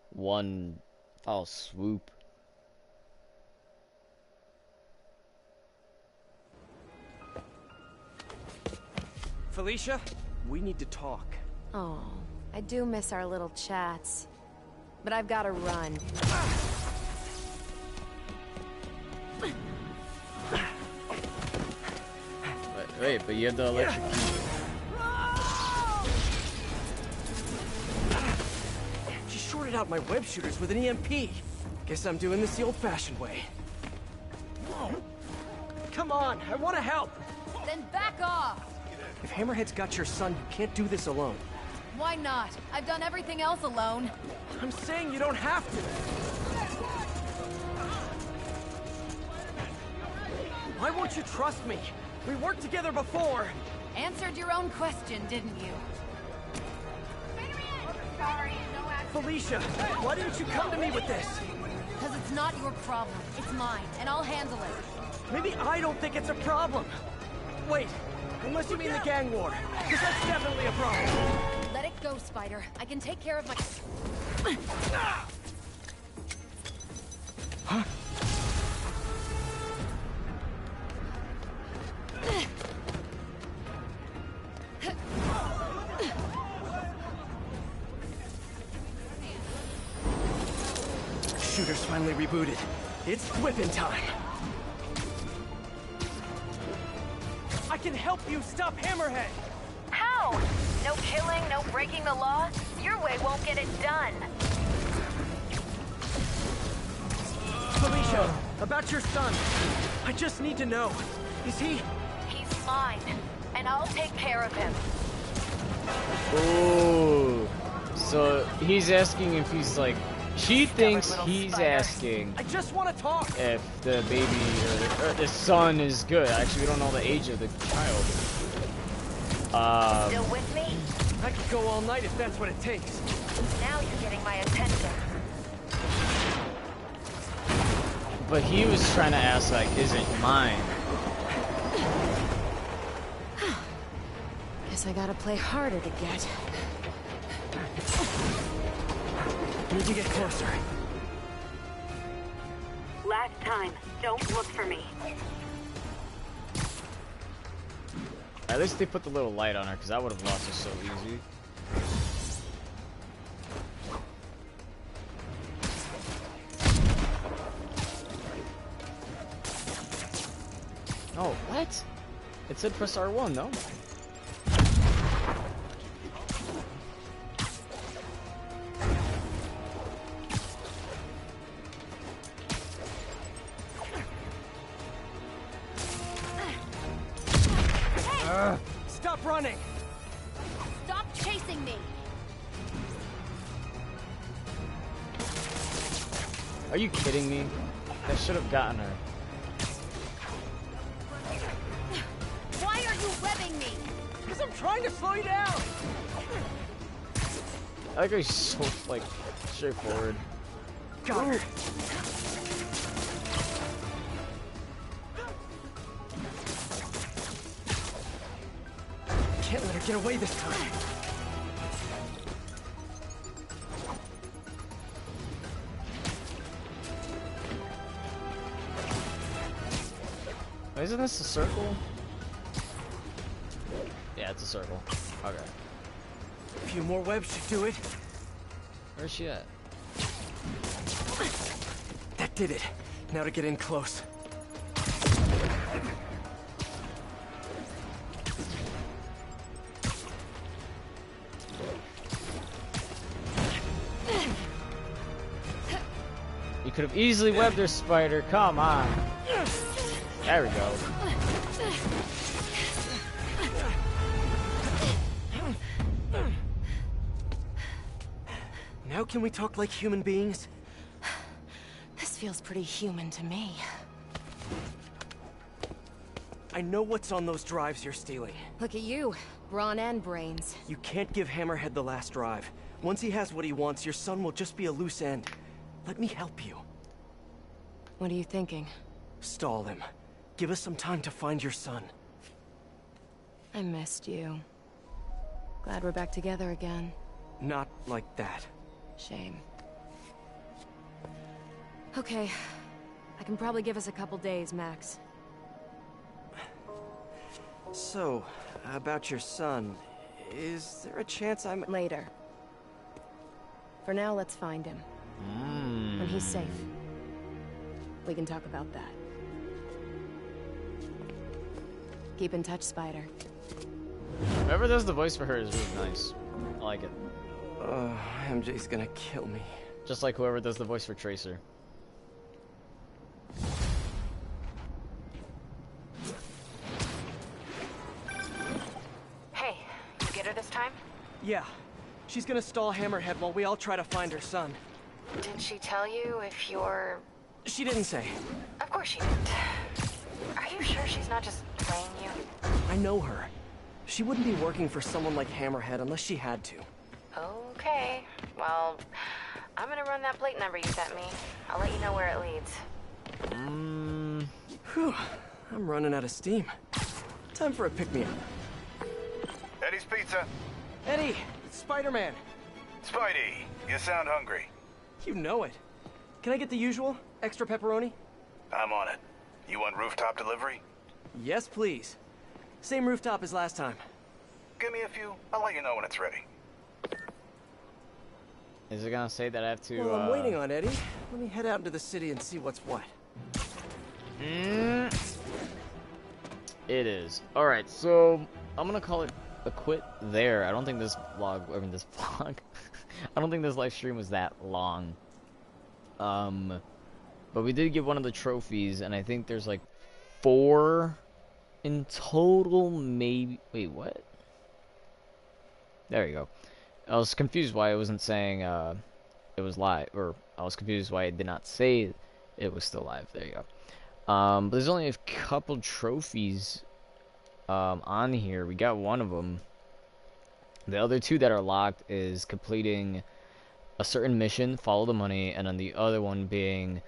one foul swoop. Felicia, we need to talk. Oh, I do miss our little chats. But I've got to run. Wait, but you have the electric key. She shorted out my web shooters with an EMP. Guess I'm doing this the old-fashioned way. Come on, I want to help. Then back off! If Hammerhead's got your son, you can't do this alone. Why not? I've done everything else alone. I'm saying you don't have to. Why won't you trust me? We worked together before. Answered your own question, didn't you? Felicia, why didn't you come to me with this? Because it's not your problem. It's mine, and I'll handle it. Maybe I don't think it's a problem. Wait, unless you mean the gang war. Because that's definitely a problem. Let it go, Spider. I can take care of my... Huh? Shooter's finally rebooted. It's whipping time. I can help you stop Hammerhead! How? No! No killing, no breaking the law. Your way won't get it done. Felicia, about your son. I just need to know. Is he... He's mine, and I'll take care of him. Ooh. So he's asking if he's like... She thinks he's asking I just want to talk. if the baby or the son is good. Actually, we don't know the age of the child. Still with me? I could go all night if that's what it takes. Now you're getting my attention. But he was trying to ask, like, is it mine? Guess I gotta play harder to get. Need to get closer. Last time. Don't look for me. At least they put the little light on her, because I would have lost it so easy. Oh, what? It said press R1, no? Stop running! Stop chasing me! Are you kidding me? That should have gotten her. Why are you webbing me? Because I'm trying to slow you down! I like how he's so, like, straightforward. Got her. Can't let her get away this time. Isn't this a circle? Yeah, it's a circle. Okay. A few more webs should do it. Where's she at? That did it. Now to get in close. You could have easily webbed her, Spider. Come on. There we go. Now can we talk like human beings? This feels pretty human to me. I know what's on those drives you're stealing. Look at you, brawn and brains. You can't give Hammerhead the last drive. Once he has what he wants, your son will just be a loose end. Let me help you. What are you thinking? Stall him. Give us some time to find your son. I missed you. Glad we're back together again. Not like that. Shame. Okay. I can probably give us a couple days, max. So, about your son, is there a chance I'm... Later. For now, let's find him. When he's safe. We can talk about that. Keep in touch, Spider. Whoever does the voice for her is really nice. I like it. MJ's gonna kill me. Just like whoever does the voice for Tracer. Hey, you get her this time? Yeah. She's gonna stall Hammerhead while we all try to find her son. Did she tell you if you're... She didn't say. Of course she didn't. Are you sure she's not just playing you? I know her. She wouldn't be working for someone like Hammerhead unless she had to. Okay. Well, I'm gonna run that plate number you sent me. I'll let you know where it leads. Whew. I'm running out of steam. Time for a pick-me-up. Eddie's Pizza. Eddie, it's Spider-Man. Spidey, you sound hungry. You know it. Can I get the usual? Extra pepperoni? I'm on it. You want rooftop delivery? Yes, please. Same rooftop as last time. Give me a few. I'll let you know when it's ready. Is it gonna say that I have to, Well, I'm waiting on Eddie. Let me head out into the city and see what's what. It is. Alright, so I'm gonna call it quit there. I don't think this vlog, I mean this vlog, I don't think this live stream was that long. But we did get one of the trophies, and I think there's like 4 in total, maybe. Wait, what? There you go. I was confused why it wasn't saying it was live, or I was confused why it did not say it was still live. There you go. But there's only a couple trophies on here. We got one of them. The other 2 that are locked is completing a certain mission, follow the money, and then the other one being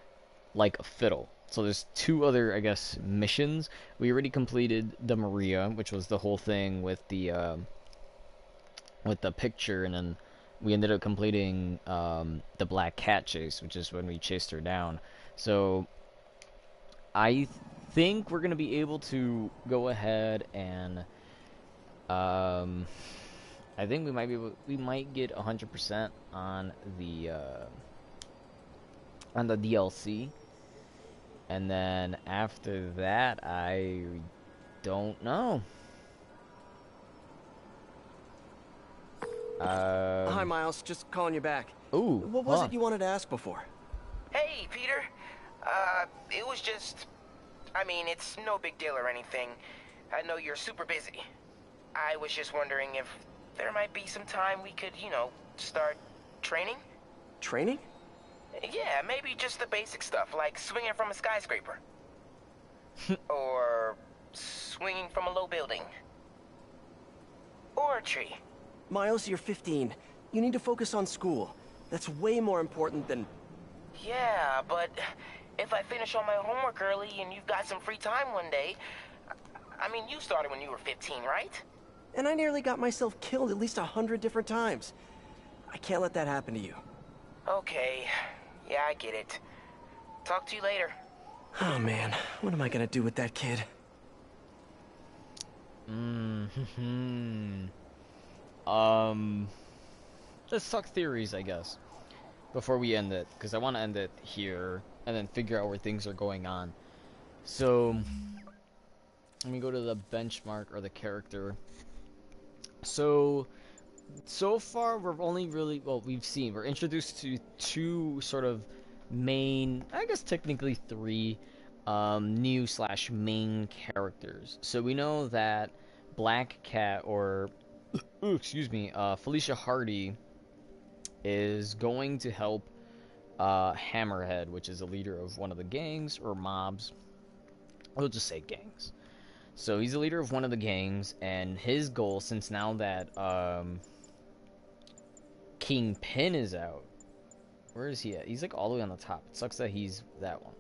like a fiddle. So there's 2 other, I guess, missions. We already completed the Maria, which was the whole thing with the picture, and then we ended up completing the black cat chase, which is when we chased her down. So I think we're gonna be able to go ahead and I think we might get 100% on the DLC, and then after that, I don't know. Hi, Miles. Just calling you back. Ooh. What was it you wanted to ask before? Hey, Peter. It was just... I mean, it's no big deal or anything. I know you're super busy. I was just wondering if there might be some time we could, you know, start training? Training? Yeah, maybe just the basic stuff, like swinging from a skyscraper. Or swinging from a low building. Or a tree. Miles, you're 15. You need to focus on school. That's way more important than... Yeah, but if I finish all my homework early and you've got some free time one day... I mean, you started when you were 15, right? And I nearly got myself killed at least 100 different times. I can't let that happen to you. Okay. Yeah, I get it. Talk to you later. Oh, man. What am I gonna do with that kid? Let's talk theories, I guess, before we end it, because I want to end it here and then figure out where things are going on. So let me go to the benchmark or the character. So far we're only really, well, we're introduced to 2 sort of main, I guess technically 3 new / main characters. So we know that Black Cat, or excuse me, Felicia Hardy is going to help Hammerhead, which is a leader of one of the gangs or mobs. We'll just say gangs. So he's the leader of one of the gangs, and his goal, since now that Kingpin is out, where is he at? He's like all the way on the top. It sucks that he's that one.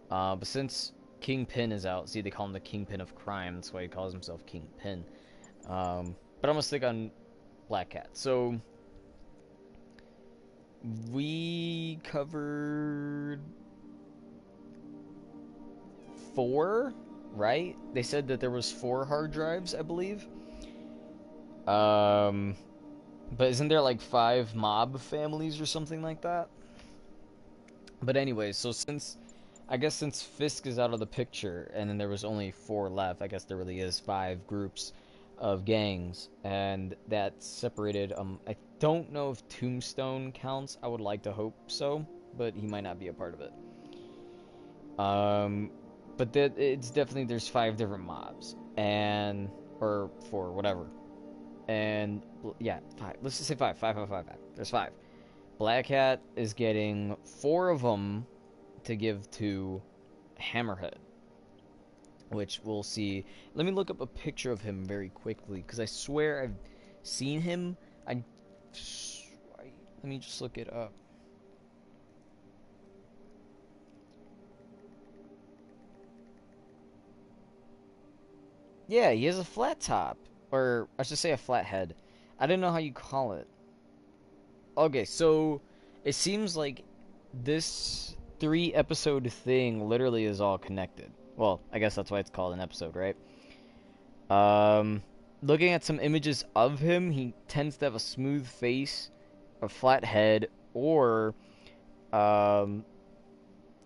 But since Kingpin is out, see, they call him the Kingpin of Crime. That's why he calls himself Kingpin. But I'm gonna stick on Black Cat. So we covered 4, right? They said that there was 4 hard drives, I believe. But isn't there like 5 mob families or something like that? But anyways, so since Fisk is out of the picture, and then there was only 4 left, I guess there really is 5 groups of gangs, and that separated, I don't know if Tombstone counts. I would like to hope so, but he might not be a part of it. But it's definitely, there's 5 different mobs, and, or 4, whatever. And, yeah, 5. Let's just say 5. There's 5. Black Cat is getting 4 of them to give to Hammerhead, which we'll see. Let me look up a picture of him very quickly, because I swear I've seen him. Let me just look it up. Yeah, he has a flat top, or I should say a flat head. I didn't know how you call it. Okay, so it seems like this 3-episode thing literally is all connected. Well, I guess that's why it's called an episode, right? Looking at some images of him, he tends to have a smooth face, a flat head, or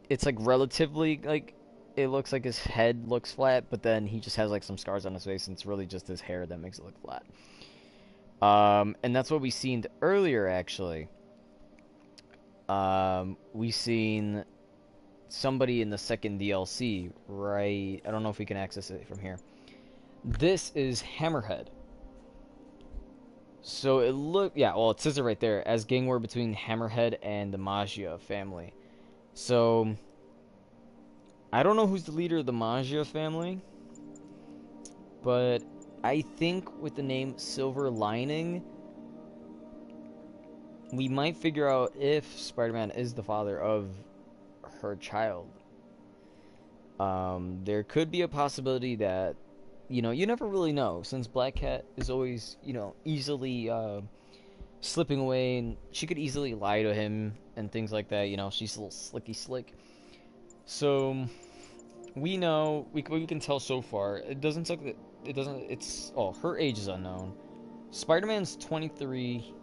it's like relatively like it looks like his head looks flat, but then he just has like some scars on his face, and it's really just his hair that makes it look flat. And that's what we seen earlier, actually. We seen somebody in the second DLC, right? I don't know if we can access it from here. This is Hammerhead. So it says it right there, as gang war between Hammerhead and the Maggia family. So, I don't know who's the leader of the Maggia family, but I think with the name Silver Lining, we might figure out if Spider-Man is the father of her child. There could be a possibility that, you never really know, since Black Cat is always, easily slipping away, and she could easily lie to him and things like that. She's a little slicky slick. So we know, we can tell so far. It doesn't suck that it doesn't. Her age is unknown. Spider-Man's 23,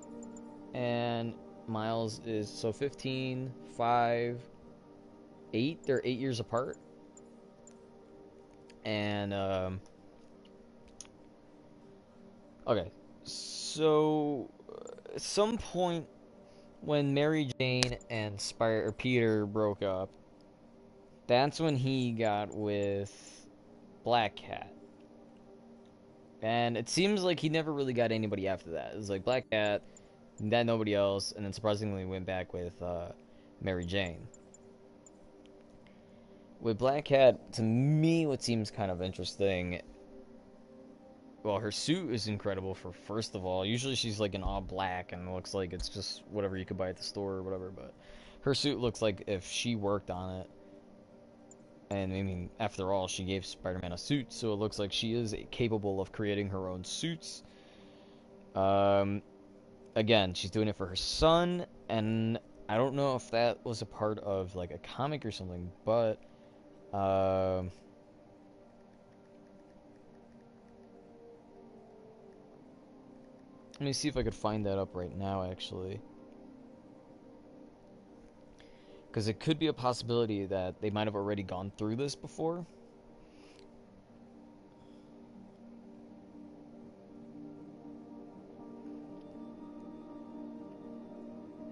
and Miles is 15, 5, 8. They're 8 years apart. And okay, so at some point when Mary Jane and Peter broke up, that's when he got with Black Cat. And it seems like he never really got anybody after that. It was like Black Cat, then nobody else, and then surprisingly went back with Mary Jane. With Black Cat, to me, what seems kind of interesting, well, her suit is incredible for, first of all. Usually she's like in all black and it looks like it's just whatever you could buy at the store or whatever, but her suit looks like if she worked on it. And, I mean, after all, she gave Spider-Man a suit, so it looks like she is capable of creating her own suits. Again, she's doing it for her son, and I don't know if that was a part of, like, a comic or something, but, let me see if I could find that up right now, actually. Because it could be a possibility that they might have already gone through this before.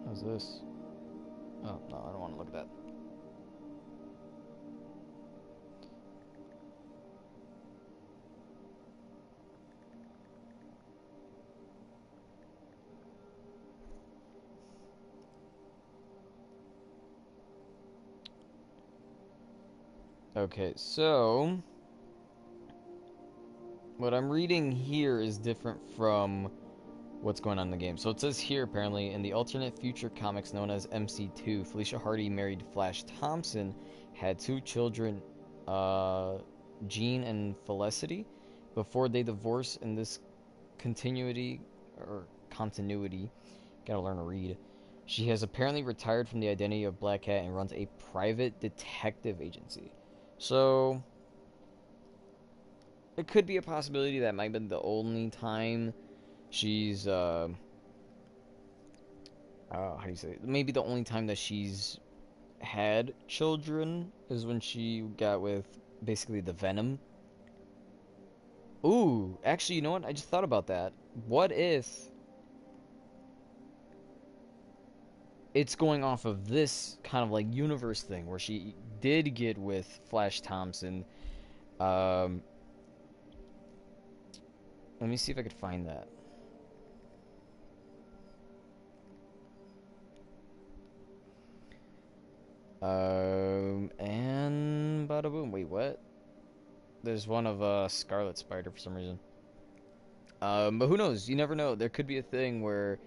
How's this? Oh, no, I don't want to look at that. Okay, so what I'm reading here is different from what's going on in the game. So it says here, apparently, in the alternate future comics known as MC2, Felicia Hardy married Flash Thompson, had 2 children, Jean and Felicity, before they divorced. In this continuity, gotta learn to read, she has apparently retired from the identity of Black Cat and runs a private detective agency. So it could be a possibility that might have been the only time she's, how do you say it? Maybe the only time that she's had children is when she got with, basically, the Venom. Ooh, actually, you know what? I just thought about that. What if it's going off of this kind of, like, universe thing, where she did get with Flash Thompson? Let me see if I could find that. And bada boom. Wait, what? There's one of Scarlet Spider for some reason. But who knows? You never know. There could be a thing where,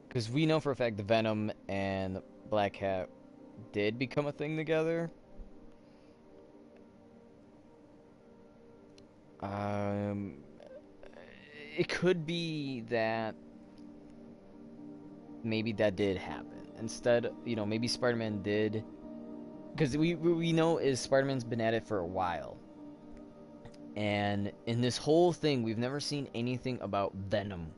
because we know for a fact the Venom and Black Cat did become a thing together. It could be that maybe that did happen. Instead, maybe Spider-Man did, because we know is Spider-Man's been at it for a while. And in this whole thing, we've never seen anything about Venom.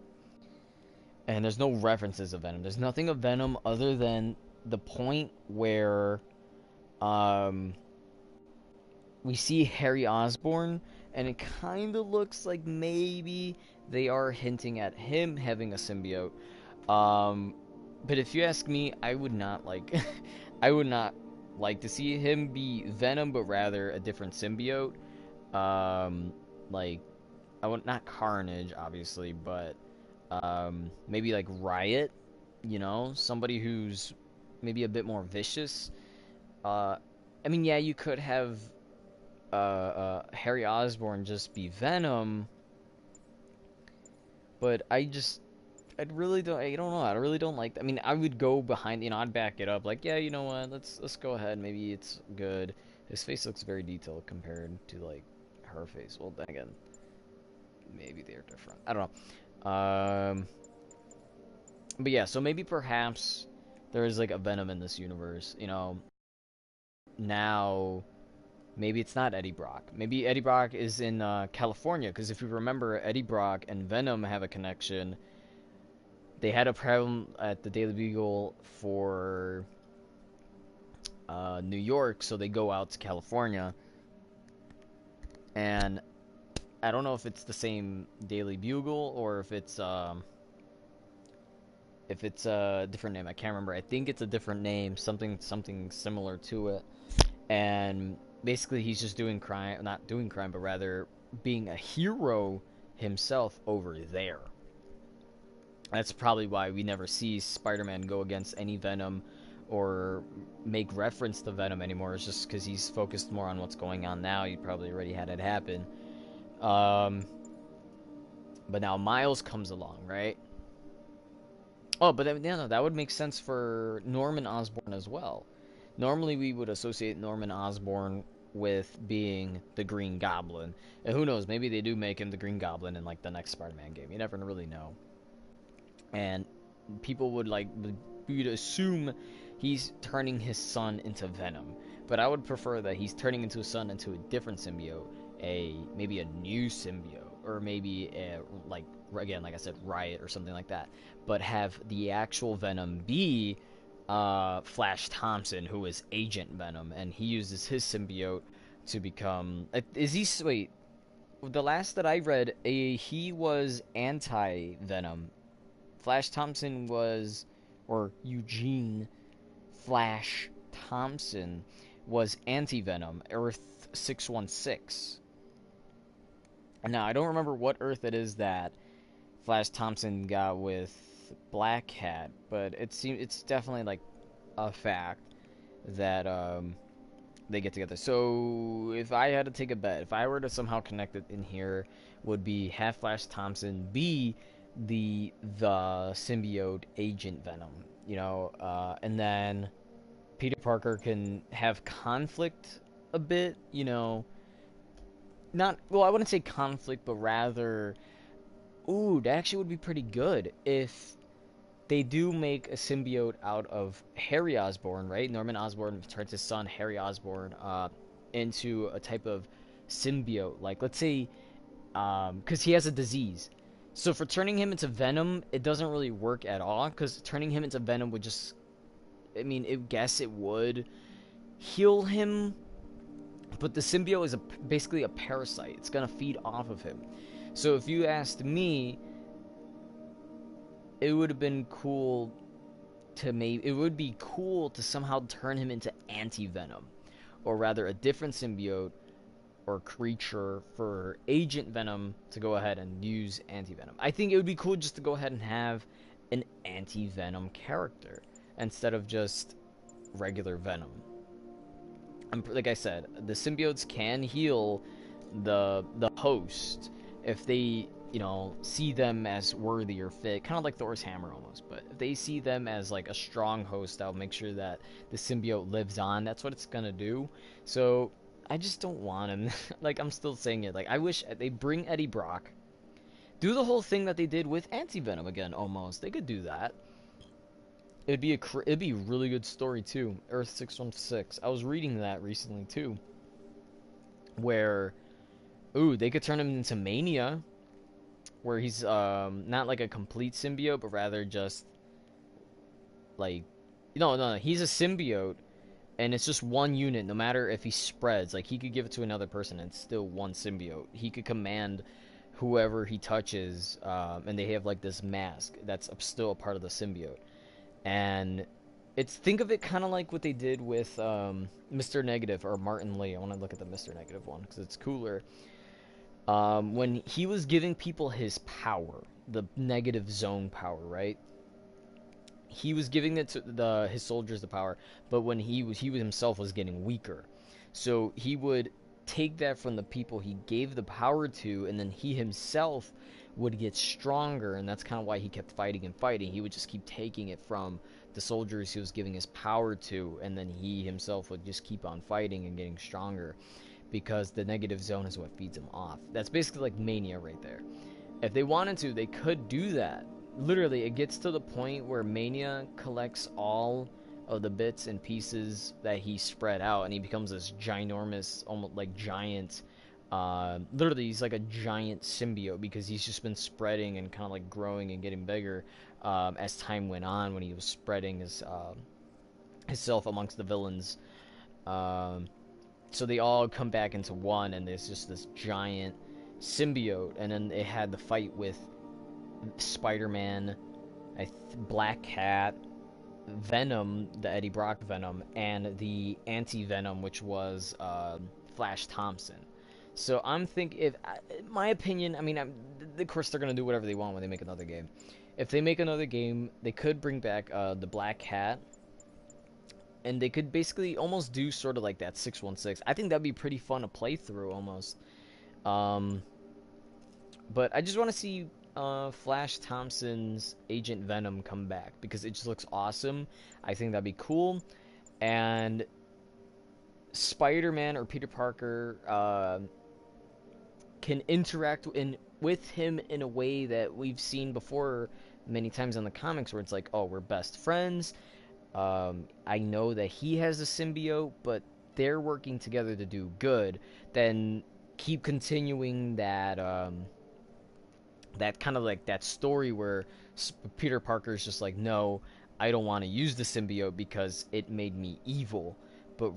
And there's no references of Venom. There's nothing of Venom other than the point where we see Harry Osborn, and it kind of looks like maybe they are hinting at him having a symbiote. But if you ask me, I would not like, I would not like to see him be Venom, but rather a different symbiote. Like, I want not Carnage, obviously, but maybe like Riot, you know, somebody who's maybe a bit more vicious. I mean, yeah, you could have Harry Osborn just be Venom, but I really don't. I don't know. I really don't like. I mean, I would go behind. You know, I'd back it up. Like, yeah, you know what? Let's go ahead. Maybe it's good. His face looks very detailed compared to like her face. Well, then again, maybe they're different. I don't know. But yeah. So maybe perhaps there is like a Venom in this universe. You know. Now, maybe it's not Eddie Brock. Maybe Eddie Brock is in California. Because if you remember, Eddie Brock and Venom have a connection. They had a problem at the Daily Bugle for New York, so they go out to California. And I don't know if it's the same Daily Bugle or if it's a different name. I can't remember. I think it's a different name, something similar to it. And basically, he's just doing crime, not doing crime, but rather being a hero himself over there. That's probably why we never see Spider-Man go against any Venom or make reference to Venom anymore. It's just because he's focused more on what's going on now. He probably already had it happen. But now Miles comes along, right? Oh, but then, yeah, no, that would make sense for Norman Osborn as well. Normally, we would associate Norman Osborn with being the Green Goblin. And who knows, maybe they do make him the Green Goblin in, like, the next Spider-Man game. You never really know. And people would, like, you'd assume he's turning his son into Venom. But I would prefer that he's turning into his son into a different symbiote. Maybe a new symbiote. Or maybe, like, again, like I said, Riot or something like that. But have the actual Venom be Flash Thompson, who is Agent Venom, and he uses his symbiote to become. Wait? The last that I read, he was anti-Venom. Flash Thompson was, or Eugene Flash Thompson was anti-Venom. Earth 616. Now I don't remember what Earth it is that Flash Thompson got with Black Cat, but it's definitely like a fact that they get together. So if I had to take a bet, if I were to somehow connect it in here, would be have Flash Thompson be the symbiote Agent Venom, you know, and then Peter Parker can have conflict a bit, you know. Not, well, I wouldn't say conflict, but rather, ooh, that actually would be pretty good if they do make a symbiote out of Harry Osborn, right? Norman Osborn turns his son, Harry Osborn, into a type of symbiote. Like, let's say, because he has a disease. So for turning him into Venom, it doesn't really work at all, because turning him into Venom would just, I mean, I guess it would heal him, but the symbiote is basically a parasite. It's going to feed off of him. So if you asked me, it would have been cool to somehow turn him into anti-Venom, or rather a different symbiote or creature for Agent Venom to go ahead and use anti-Venom. I think it would be cool just to go ahead and have an anti-Venom character instead of just regular Venom. Like I said, the symbiotes can heal the host if they, you know, see them as worthy or fit, kind of like Thor's hammer almost. But if they see them as like a strong host, that'll make sure that the symbiote lives on. That's what it's gonna do. So I just don't want him. Like, I'm still saying it. Like, I wish they bring Eddie Brock, do the whole thing that they did with Anti-Venom again. Almost, they could do that. It'd be a really good story too. Earth 616. I was reading that recently too, where, ooh, they could turn him into Mania, where he's not like a complete symbiote, but rather just like, no, he's a symbiote, And it's just one unit, no matter if he spreads. Like, he could give it to another person and it's still one symbiote. He could command whoever he touches, and they have, like, this mask that's still a part of the symbiote. And think of it kind of like what they did with Mr. Negative, or Martin Lee. I want to look at the Mr. Negative one, because it's cooler. When he was giving people his power, the negative zone power, right? He was giving it to his soldiers the power, but when he himself was getting weaker. So he would take that from the people he gave the power to, and then he himself would get stronger, and that's kind of why he kept fighting and fighting. He would just keep taking it from the soldiers he was giving his power to, and then he himself would just keep on fighting and getting stronger, because the negative zone is what feeds him off. That's basically like Mania right there. If they wanted to, they could do that. Literally, it gets to the point where Mania collects all of the bits and pieces that he spread out, and he becomes this ginormous, almost like giant, literally he's like a giant symbiote, because he's just been spreading and kind of like growing and getting bigger as time went on, when he was spreading himself amongst the villains. So they all come back into one, and there's just this giant symbiote. And then it had the fight with Spider-Man, Black Cat, Venom, the Eddie Brock Venom, and the anti-Venom, which was Flash Thompson. So I'm thinking, my opinion, I mean, of course they're going to do whatever they want when they make another game. If they make another game, they could bring back the Black Cat, and they could basically almost do sort of like that 616. I think that'd be pretty fun to play through, almost. But I just want to see Flash Thompson's Agent Venom come back, because it just looks awesome. I think that'd be cool. And Spider-Man or Peter Parker can interact with him in a way that we've seen before many times in the comics, where it's like, oh, we're best friends. I know that he has a symbiote, but they're working together to do good. Then keep continuing that that kind of like that story where Peter Parker's just like, no, I don't want to use the symbiote because it made me evil, but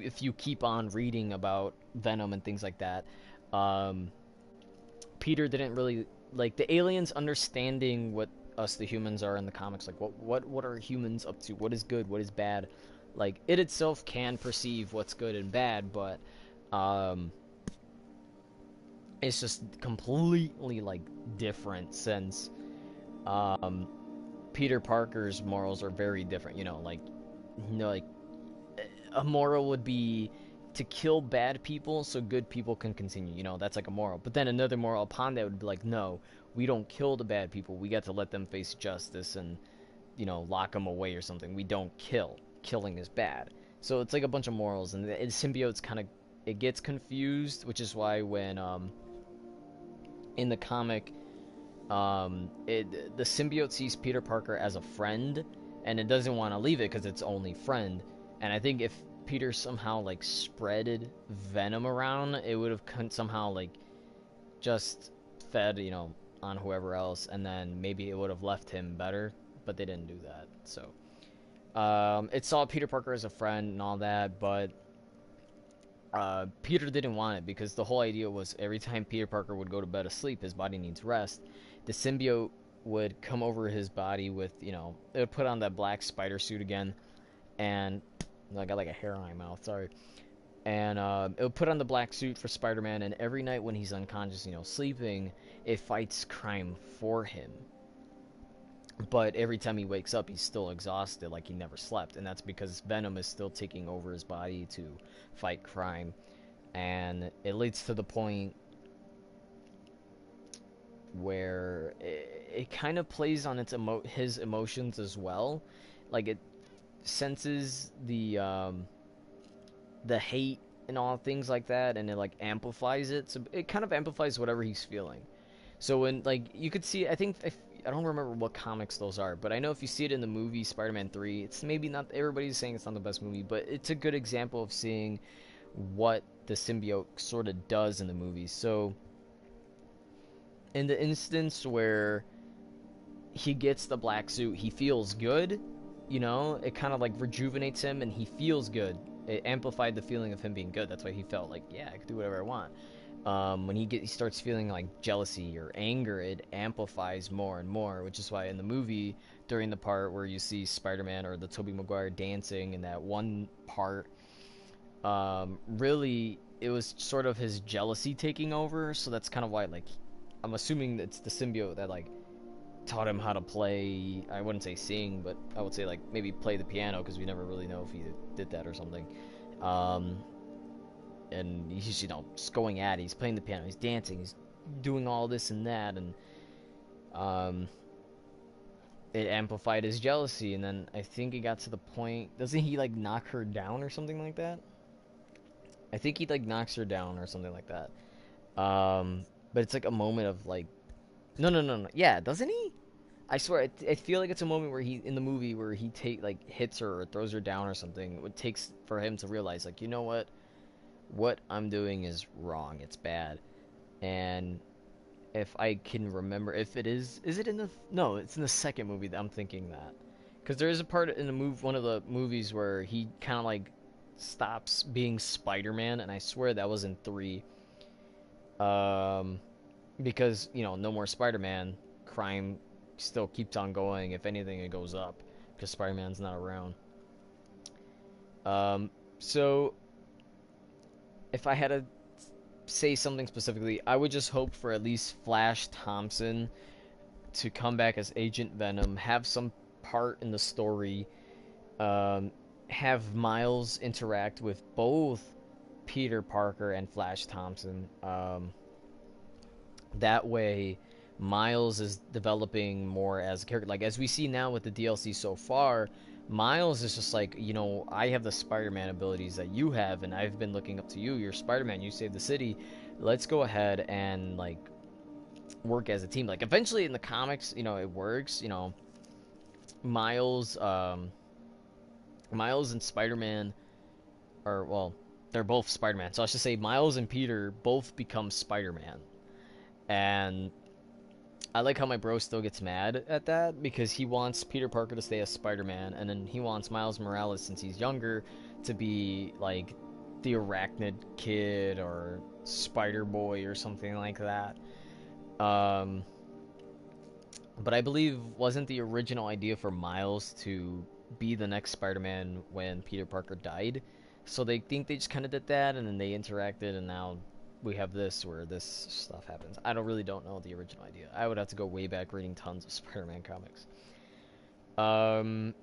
if you keep on reading about Venom and things like that, Peter didn't really like the aliens understanding what us the humans are in the comics. Like, what are humans up to? What is good? What is bad? Like, it itself can perceive what's good and bad, but it's just completely like different, since Peter Parker's morals are very different. Like a moral would be to kill bad people so good people can continue. That's like a moral. But then another moral upon that would be like, no, we don't kill the bad people. We got to let them face justice and, lock them away or something. We don't kill. Killing is bad. So it's like a bunch of morals, and the symbiote's kind of, it gets confused, which is why when in the comic, the symbiote sees Peter Parker as a friend, and it doesn't want to leave it because it's only friend. And I think if Peter somehow like spreaded Venom around, it would have somehow like just fed, on whoever else, and then maybe it would have left him better, but they didn't do that. So it saw Peter Parker as a friend and all that, but Peter didn't want it, because the whole idea was every time Peter Parker would go to bed asleep, his body needs rest. The symbiote would come over his body with, it would put on that black spider suit again, and I got like a hair on my mouth, sorry. And it would put on the black suit for Spider-Man, and every night when he's unconscious, sleeping, it fights crime for him. But every time he wakes up, he's still exhausted, like he never slept. And that's because Venom is still taking over his body to fight crime. And it leads to the point where it kind of plays on his emotions as well. Like, it senses the hate and all things like that, and it like amplifies it. So it kind of amplifies whatever he's feeling. So when, like, you could see, I don't remember what comics those are, but I know if you see it in the movie Spider-Man 3, it's maybe not, everybody's saying it's not the best movie, but it's a good example of seeing what the symbiote sort of does in the movie. So in the instance where he gets the black suit, he feels good, you know, it kind of like rejuvenates him and he feels good. It amplified the feeling of him being good. That's why he felt like, yeah, I can do whatever I want. When he starts feeling like jealousy or anger, it amplifies more and more, which is why in the movie, during the part where you see Spider-Man or the Tobey Maguire dancing in that one part, really, it was sort of his jealousy taking over, so that's kind of why, like, I'm assuming it's the symbiote that, like, taught him how to play, I wouldn't say sing, but I would say, like, maybe play the piano, because we never really know if he did that or something. And he's, you know, just going at it, he's playing the piano, he's dancing, he's doing all this and that, and, it amplified his jealousy, and then I think it got to the point, doesn't he, like, knock her down or something like that? I think he, like, knocks her down or something like that. But it's, like, a moment of, like, no. Yeah, doesn't he? I swear, I feel like it's a moment where he, in the movie, where he hits her or throws her down or something. It takes for him to realize, like, you know what? What I'm doing is wrong. It's bad. And if I can remember, if it is it in the, no, it's in the second movie that I'm thinking that. Because there is a part in the one of the movies where he kind of, like, stops being Spider-Man, and I swear that was in 3. Because, you know, no more Spider-Man, crime still keeps on going. If anything, it goes up because Spider-Man's not around. So if I had to say something specifically, I would just hope for at least Flash Thompson to come back as Agent Venom, have some part in the story, have Miles interact with both Peter Parker and Flash Thompson. That way, Miles is developing more as a character. Like, as we see now with the DLC so far, Miles is just like, you know, I have the Spider-Man abilities that you have, and I've been looking up to you. You're Spider-Man. You saved the city. Let's go ahead and, like, work as a team. Like, eventually in the comics, you know, it works. You know, Miles and Spider-Man are, well, they're both Spider-Man. So I should say Miles and Peter both become Spider-Man. And I like how my bro still gets mad at that, because he wants Peter Parker to stay as Spider-Man, and then he wants Miles Morales, since he's younger, to be, like, the Arachnid Kid or Spider-Boy or something like that. But I believe, wasn't the original idea for Miles to be the next Spider-Man when Peter Parker died? So they think they just kind of did that, and then they interacted, and now we have this where this stuff happens. I really don't know the original idea. I would have to go way back reading tons of Spider-Man comics. But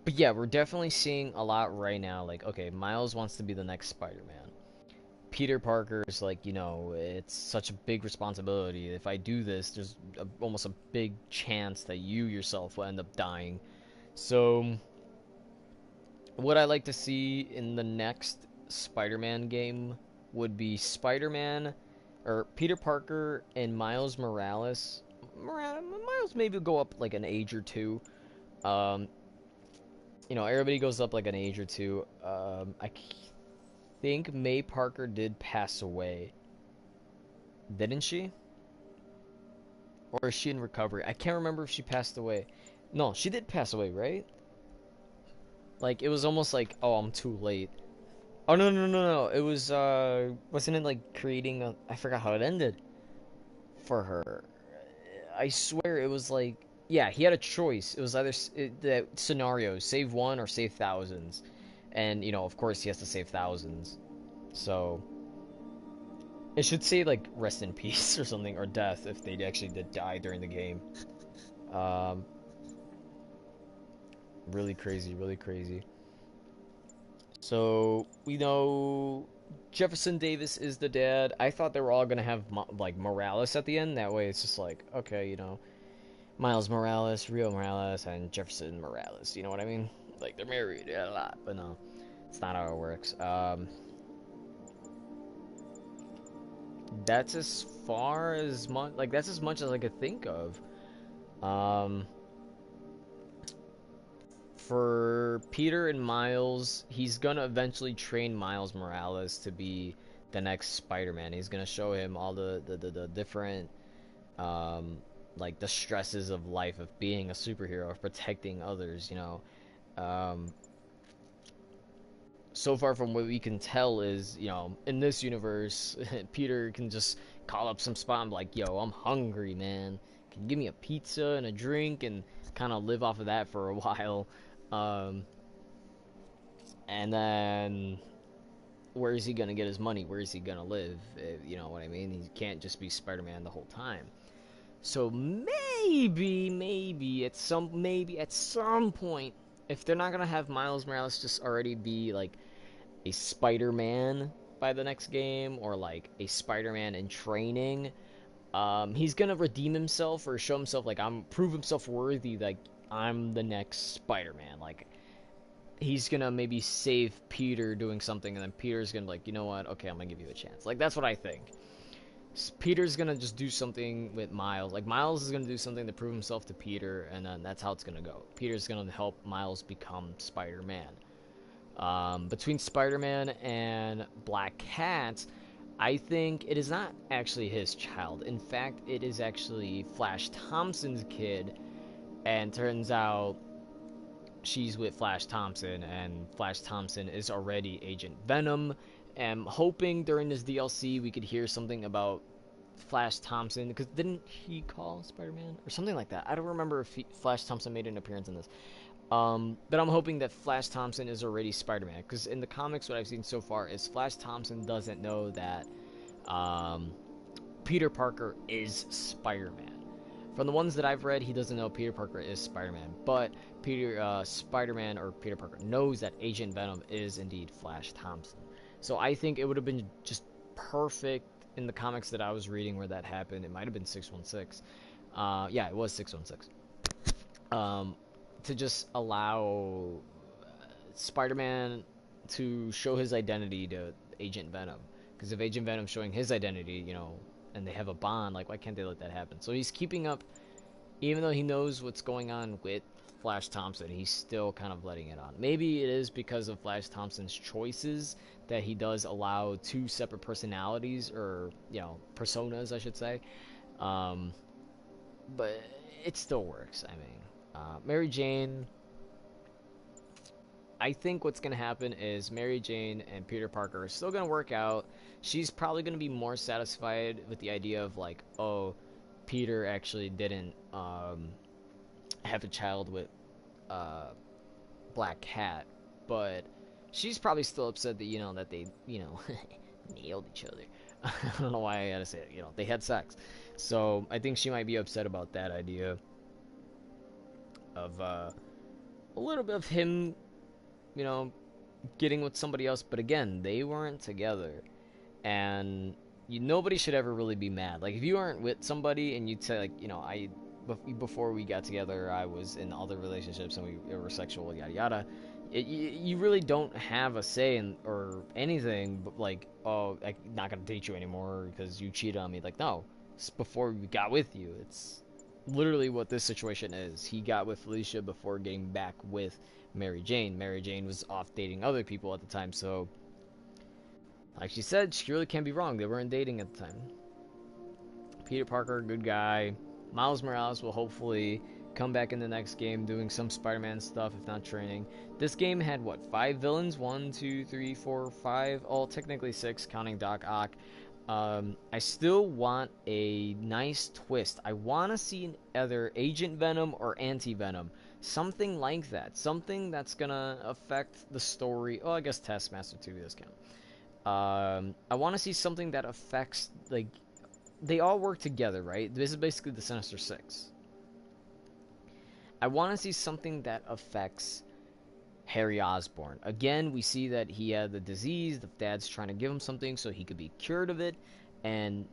yeah, we're definitely seeing a lot right now. Like, okay, Miles wants to be the next Spider-Man. Peter Parker is like, you know, it's such a big responsibility. If I do this, there's almost a big chance that you yourself will end up dying. So, what I like to see in the next Spider-Man game would be Spider-Man, or Peter Parker and Miles Morales. Miles maybe go up like an age or two. You know, everybody goes up like an age or two. I think May Parker did pass away. Didn't she? Or is she in recovery? I can't remember if she passed away. No, she did pass away, right? Like, it was almost like, oh, I'm too late. Oh, no. It was, wasn't it like creating a, I forgot how it ended for her. I swear it was like, yeah, he had a choice. It was either the scenario, save one or save thousands. And, you know, of course he has to save thousands. So, it should say, like, rest in peace or something, or death, if they actually did die during the game. Really crazy, really crazy. So, we know Jefferson Davis is the dad. I thought they were all going to have, like, Morales at the end. That way it's just like, okay, you know, Miles Morales, Rio Morales, and Jefferson Morales. You know what I mean? Like, they're married a lot, but no. It's not how it works. That's as far as much, like, that's as much as I could think of. For Peter and Miles, he's gonna eventually train Miles Morales to be the next Spider-Man. He's gonna show him all the different like the stresses of life of being a superhero, of protecting others, you know. So far from what we can tell is, you know, in this universe, Peter can just call up some spot and be like, yo, I'm hungry, man. Can you give me a pizza and a drink, and kind of live off of that for a while. And then where is he going to get his money? Where is he going to live? You know what I mean? He can't just be Spider-Man the whole time. So maybe at some point, if they're not going to have Miles Morales just already be like a Spider-Man by the next game, or like a Spider-Man in training, he's gonna redeem himself or show himself, like, prove himself worthy, like I'm the next Spider-Man. Like, he's gonna maybe save Peter doing something, and then Peter's gonna be like, you know what, okay, I'm gonna give you a chance. Like, that's what I think. Peter's gonna just do something with Miles. Like, Miles is gonna do something to prove himself to Peter, and then that's how it's gonna go. Peter's gonna help Miles become Spider-Man. Between Spider-Man and Black Cat, I think it is not actually his child. In fact, it is actually Flash Thompson's kid, and turns out she's with Flash Thompson, and Flash Thompson is already Agent Venom. I'm hoping during this DLC we could hear something about Flash Thompson, because didn't he call Spider-Man or something like that? I don't remember if Flash Thompson made an appearance in this. But I'm hoping that Flash Thompson is already Spider-Man, because in the comics what I've seen so far is Flash Thompson doesn't know that Peter Parker is Spider-Man. From the ones that I've read, he doesn't know Peter Parker is Spider-Man, but Spider-Man or Peter Parker knows that Agent Venom is indeed Flash Thompson. So I think it would have been just perfect in the comics that I was reading where that happened. It might have been 616. Yeah, it was 616. To just allow Spider-Man to show his identity to Agent Venom. Because if Agent Venom's showing his identity, you know, and they have a bond, like, why can't they let that happen? So he's keeping up, even though he knows what's going on with Flash Thompson, he's still kind of letting it on. Maybe it is because of Flash Thompson's choices that he does allow two separate personalities, or, you know, personas, I should say. But it still works, I mean. Mary Jane, I think what's going to happen is Mary Jane and Peter Parker are still going to work out. She's probably going to be more satisfied with the idea of, like, oh, Peter actually didn't have a child with Black Cat, but she's probably still upset that, you know, that they, you know, nailed each other. I don't know why I gotta say it, you know, they had sex. So I think she might be upset about that idea of a little bit of him, you know, getting with somebody else. But again, they weren't together, and nobody should ever really be mad. Like, if you aren't with somebody and you'd say, like, you know, before we got together, I was in other relationships and we were sexual, yada yada. You really don't have a say in or anything, but like, oh, I'm not gonna date you anymore because you cheated on me. Like, no, it's before we got with you. It's literally what this situation is. He got with Felicia before getting back with Mary Jane. Mary Jane was off dating other people at the time, so like she said, she really can't be wrong. They weren't dating at the time. Peter Parker, good guy. Miles Morales will hopefully come back in the next game doing some Spider-Man stuff, if not training. This game had, what, 5 villains? 1, 2, 3, 4, 5. All technically 6, counting Doc Ock. I still want a nice twist. I want to see either Agent Venom or Anti-Venom. Something like that. Something that's going to affect the story. Oh, I guess Taskmaster 2 does count. I want to see something that affects, like, they all work together, right? This is basically the Sinister Six. I want to see something that affects Harry Osborn. Again, we see that he had the disease. The dad's trying to give him something so he could be cured of it. And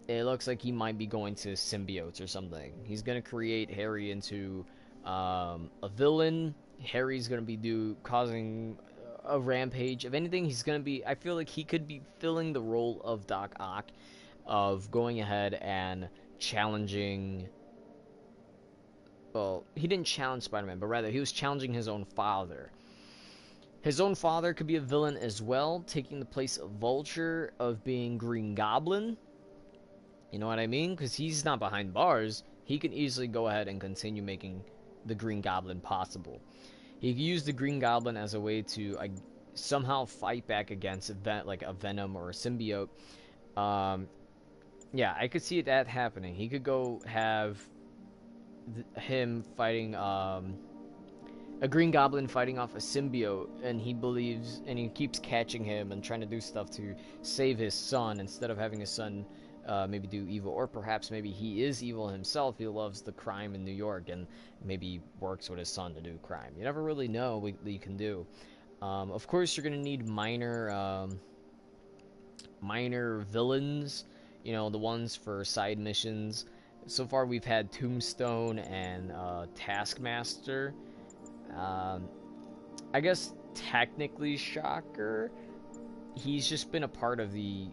it looks like he might be going to symbiotes or something. He's going to create Harry into a villain. Harry's going to be causing a rampage. If anything, he's going to be... I feel like he could be filling the role of Doc Ock, of going ahead and challenging... Well, he didn't challenge Spider-Man, but rather he was challenging his own father. His own father could be a villain as well, taking the place of Vulture, of being Green Goblin. You know what I mean? Because he's not behind bars. he can easily go ahead and continue making the Green Goblin possible. He could use the Green Goblin as a way to somehow fight back against like a Venom or a symbiote. Yeah, I could see that happening. He could go have him fighting a Green Goblin fighting off a symbiote, and he believes, and he keeps catching him and trying to do stuff to save his son instead of having his son maybe do evil, or perhaps maybe he is evil himself. He loves the crime in New York and maybe works with his son to do crime. You never really know what you can do. Of course, you're gonna need minor villains, you know, the ones for side missions. So far, we've had Tombstone and Taskmaster. I guess technically Shocker. He's just been a part of the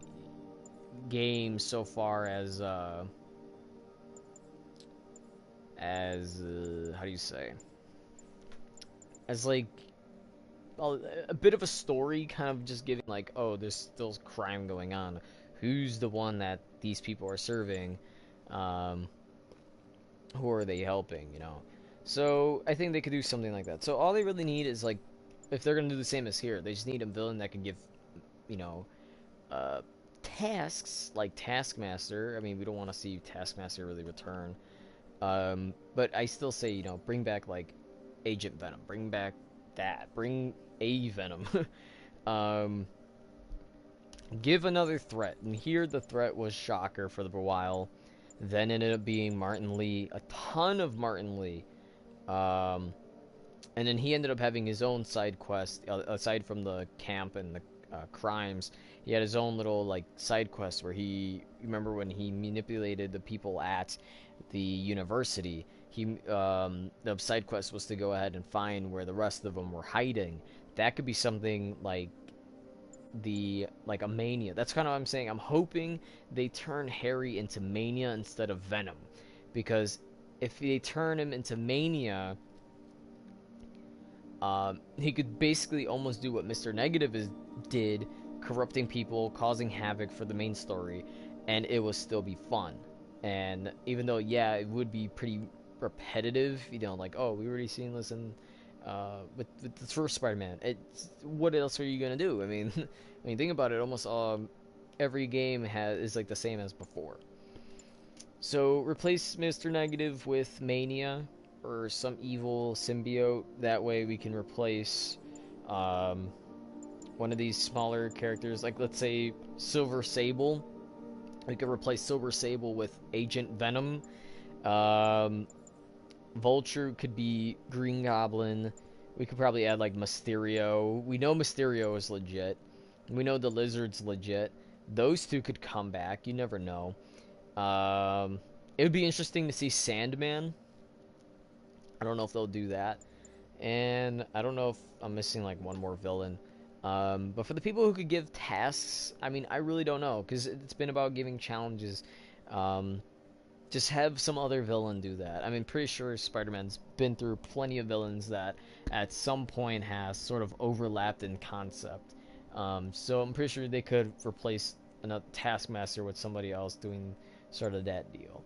game so far as how do you say? As like a bit of a story, kind of just giving like, oh, there's still crime going on. Who's the one that these people are serving? Who are they helping, you know? So I think they could do something like that. So all they really need is, like, if they're gonna do the same as here, they just need a villain that can give, you know, tasks like Taskmaster. I mean, we don't want to see Taskmaster really return. But I still say, you know, bring back like Agent Venom. Bring back that. Bring a Venom. Give another threat. And here the threat was Shocker for a while. Then ended up being Martin Lee. A ton of Martin Lee. And then he ended up having his own side quest, aside from the camp and the crimes. He had his own little, like, side quest where he, remember when he manipulated the people at the university, the side quest was to go ahead and find where the rest of them were hiding. That could be something like a Mania. That's kind of what I'm saying. I'm hoping they turn Harry into Mania instead of Venom, because if they turn him into Mania, he could basically almost do what Mr. Negative did, corrupting people, causing havoc for the main story, and it will still be fun. And even though, yeah, it would be pretty repetitive, you know, like, oh, we already seen this in with the first Spider-Man. What else are you gonna do? I mean, think about it. Almost every game is like the same as before. So replace Mr. Negative with Mania or some evil symbiote. That way we can replace one of these smaller characters. Like, let's say Silver Sable. We could replace Silver Sable with Agent Venom. Vulture could be Green Goblin. We could probably add like Mysterio. We know Mysterio is legit. We know the Lizard's legit. Those two could come back. You never know. It would be interesting to see Sandman. I don't know if they'll do that. And I don't know if I'm missing like one more villain. But for the people who could give tasks, I mean, I really don't know, because it's been about giving challenges. Just have some other villain do that. I mean, pretty sure Spider-Man's been through plenty of villains that at some point has sort of overlapped in concept. So I'm pretty sure they could replace another Taskmaster with somebody else doing sort of that deal.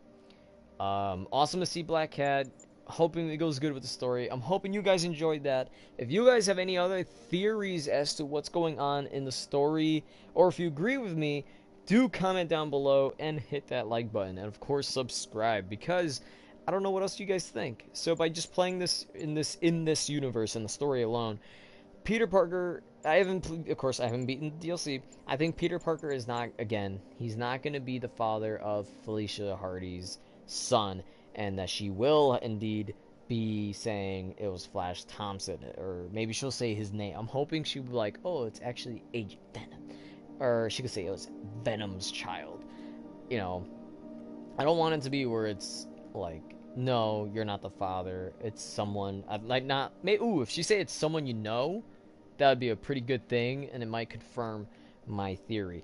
Awesome to see Black Cat. Hoping it goes good with the story. I'm hoping you guys enjoyed that. If you guys have any other theories as to what's going on in the story, or if you agree with me, do comment down below and hit that like button, and of course subscribe, because I don't know what else you guys think. So by just playing this in this universe and the story alone, Peter Parker, I haven't beaten the DLC. I think Peter Parker is not, again, he's not going to be the father of Felicia Hardy's son, and that she will indeed be saying it was Flash Thompson, or maybe she'll say his name. I'm hoping she will be like, oh, it's actually Agent Venom. Or she could say it was Venom's child. You know, I don't want it to be where it's like, no, you're not the father. It's someone, like, not, if she say it's someone you know, that would be a pretty good thing, and it might confirm my theory.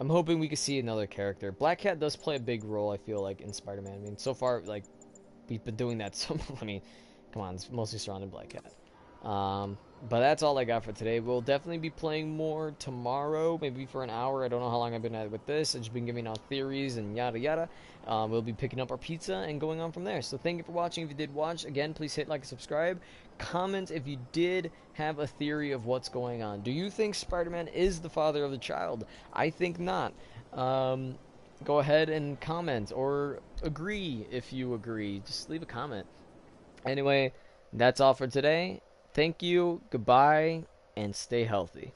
I'm hoping we can see another character. Black Cat does play a big role, I feel like, in Spider-Man. I mean, so far, like, we've been doing that. I mean, come on, it's mostly surrounded Black Cat. But that's all I got for today. We'll definitely be playing more tomorrow, maybe for an hour. I don't know how long I've been at it with this. I've just been giving out theories and yada yada. We'll be picking up our pizza and going on from there. So thank you for watching. If you did watch, again, please hit like and subscribe. Comment if you did have a theory of what's going on. Do you think Spider-Man is the father of the child? I think not. Go ahead and comment, or agree if you agree. Just leave a comment. Anyway, that's all for today. Thank you, goodbye, and stay healthy.